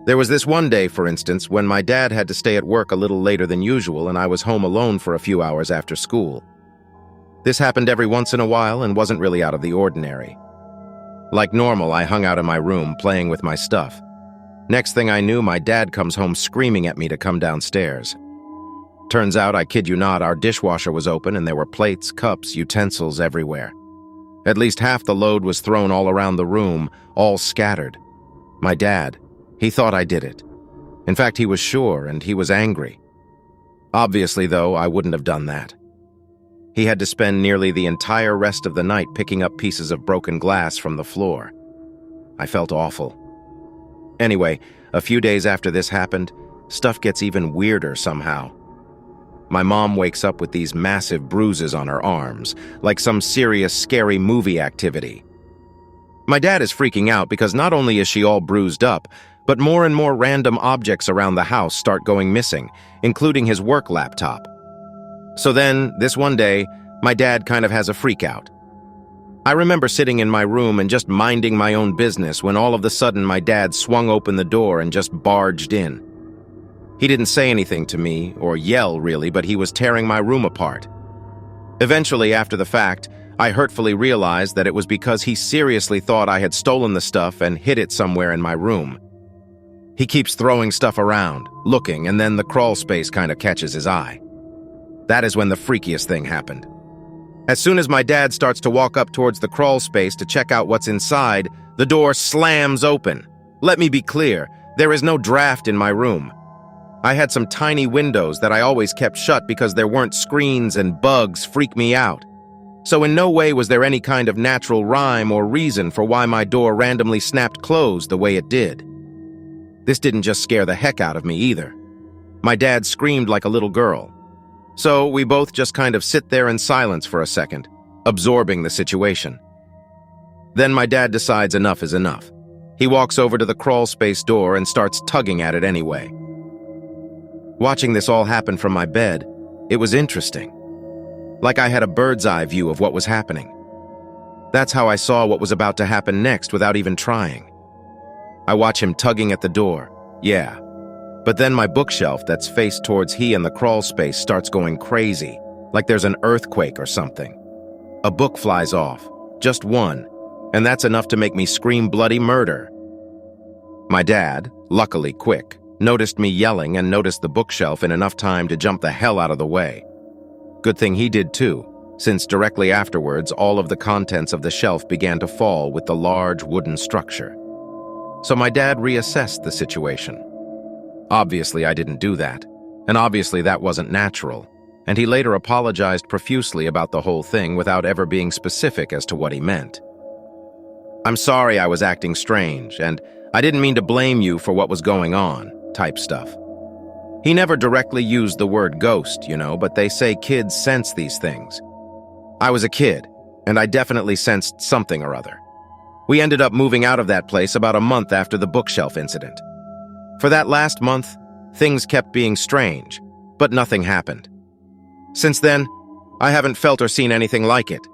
There was this one day, for instance, when my dad had to stay at work a little later than usual and I was home alone for a few hours after school. This happened every once in a while and wasn't really out of the ordinary. Like normal, I hung out in my room playing with my stuff. Next thing I knew, my dad comes home screaming at me to come downstairs. Turns out, I kid you not, our dishwasher was open and there were plates, cups, utensils everywhere. At least half the load was thrown all around the room, all scattered. My dad, he thought I did it. In fact, he was sure, and he was angry. Obviously, though, I wouldn't have done that. He had to spend nearly the entire rest of the night picking up pieces of broken glass from the floor. I felt awful. Anyway, a few days after this happened, stuff gets even weirder somehow. My mom wakes up with these massive bruises on her arms, like some serious, scary movie activity. My dad is freaking out because not only is she all bruised up, but more and more random objects around the house start going missing, including his work laptop. So then, this one day, my dad kind of has a freak out. I remember sitting in my room and just minding my own business when all of a sudden my dad swung open the door and just barged in. He didn't say anything to me, or yell really, but he was tearing my room apart. Eventually, after the fact, I hurtfully realized that it was because he seriously thought I had stolen the stuff and hid it somewhere in my room. He keeps throwing stuff around, looking, and then the crawl space kind of catches his eye. That is when the freakiest thing happened. As soon as my dad starts to walk up towards the crawl space to check out what's inside, the door slams open. Let me be clear, there is no draft in my room. I had some tiny windows that I always kept shut because there weren't screens and bugs freak me out. So in no way was there any kind of natural rhyme or reason for why my door randomly snapped closed the way it did. This didn't just scare the heck out of me either. My dad screamed like a little girl. So we both just kind of sit there in silence for a second, absorbing the situation. Then my dad decides enough is enough. He walks over to the crawl space door and starts tugging at it anyway. Watching this all happen from my bed, it was interesting. Like I had a bird's eye view of what was happening. That's how I saw what was about to happen next without even trying. I watch him tugging at the door, yeah. But then my bookshelf that's faced towards he and the crawl space starts going crazy, like there's an earthquake or something. A book flies off, just one, and that's enough to make me scream bloody murder. My dad, luckily quick, noticed me yelling and noticed the bookshelf in enough time to jump the hell out of the way. Good thing he did too, since directly afterwards all of the contents of the shelf began to fall with the large wooden structure. So my dad reassessed the situation. Obviously I didn't do that, and obviously that wasn't natural, and he later apologized profusely about the whole thing without ever being specific as to what he meant. "I'm sorry I was acting strange, and I didn't mean to blame you for what was going on," type stuff. He never directly used the word ghost, but they say kids sense these things. I was a kid, and I definitely sensed something or other. We ended up moving out of that place about a month after the bookshelf incident. For that last month, things kept being strange, but nothing happened. Since then, I haven't felt or seen anything like it.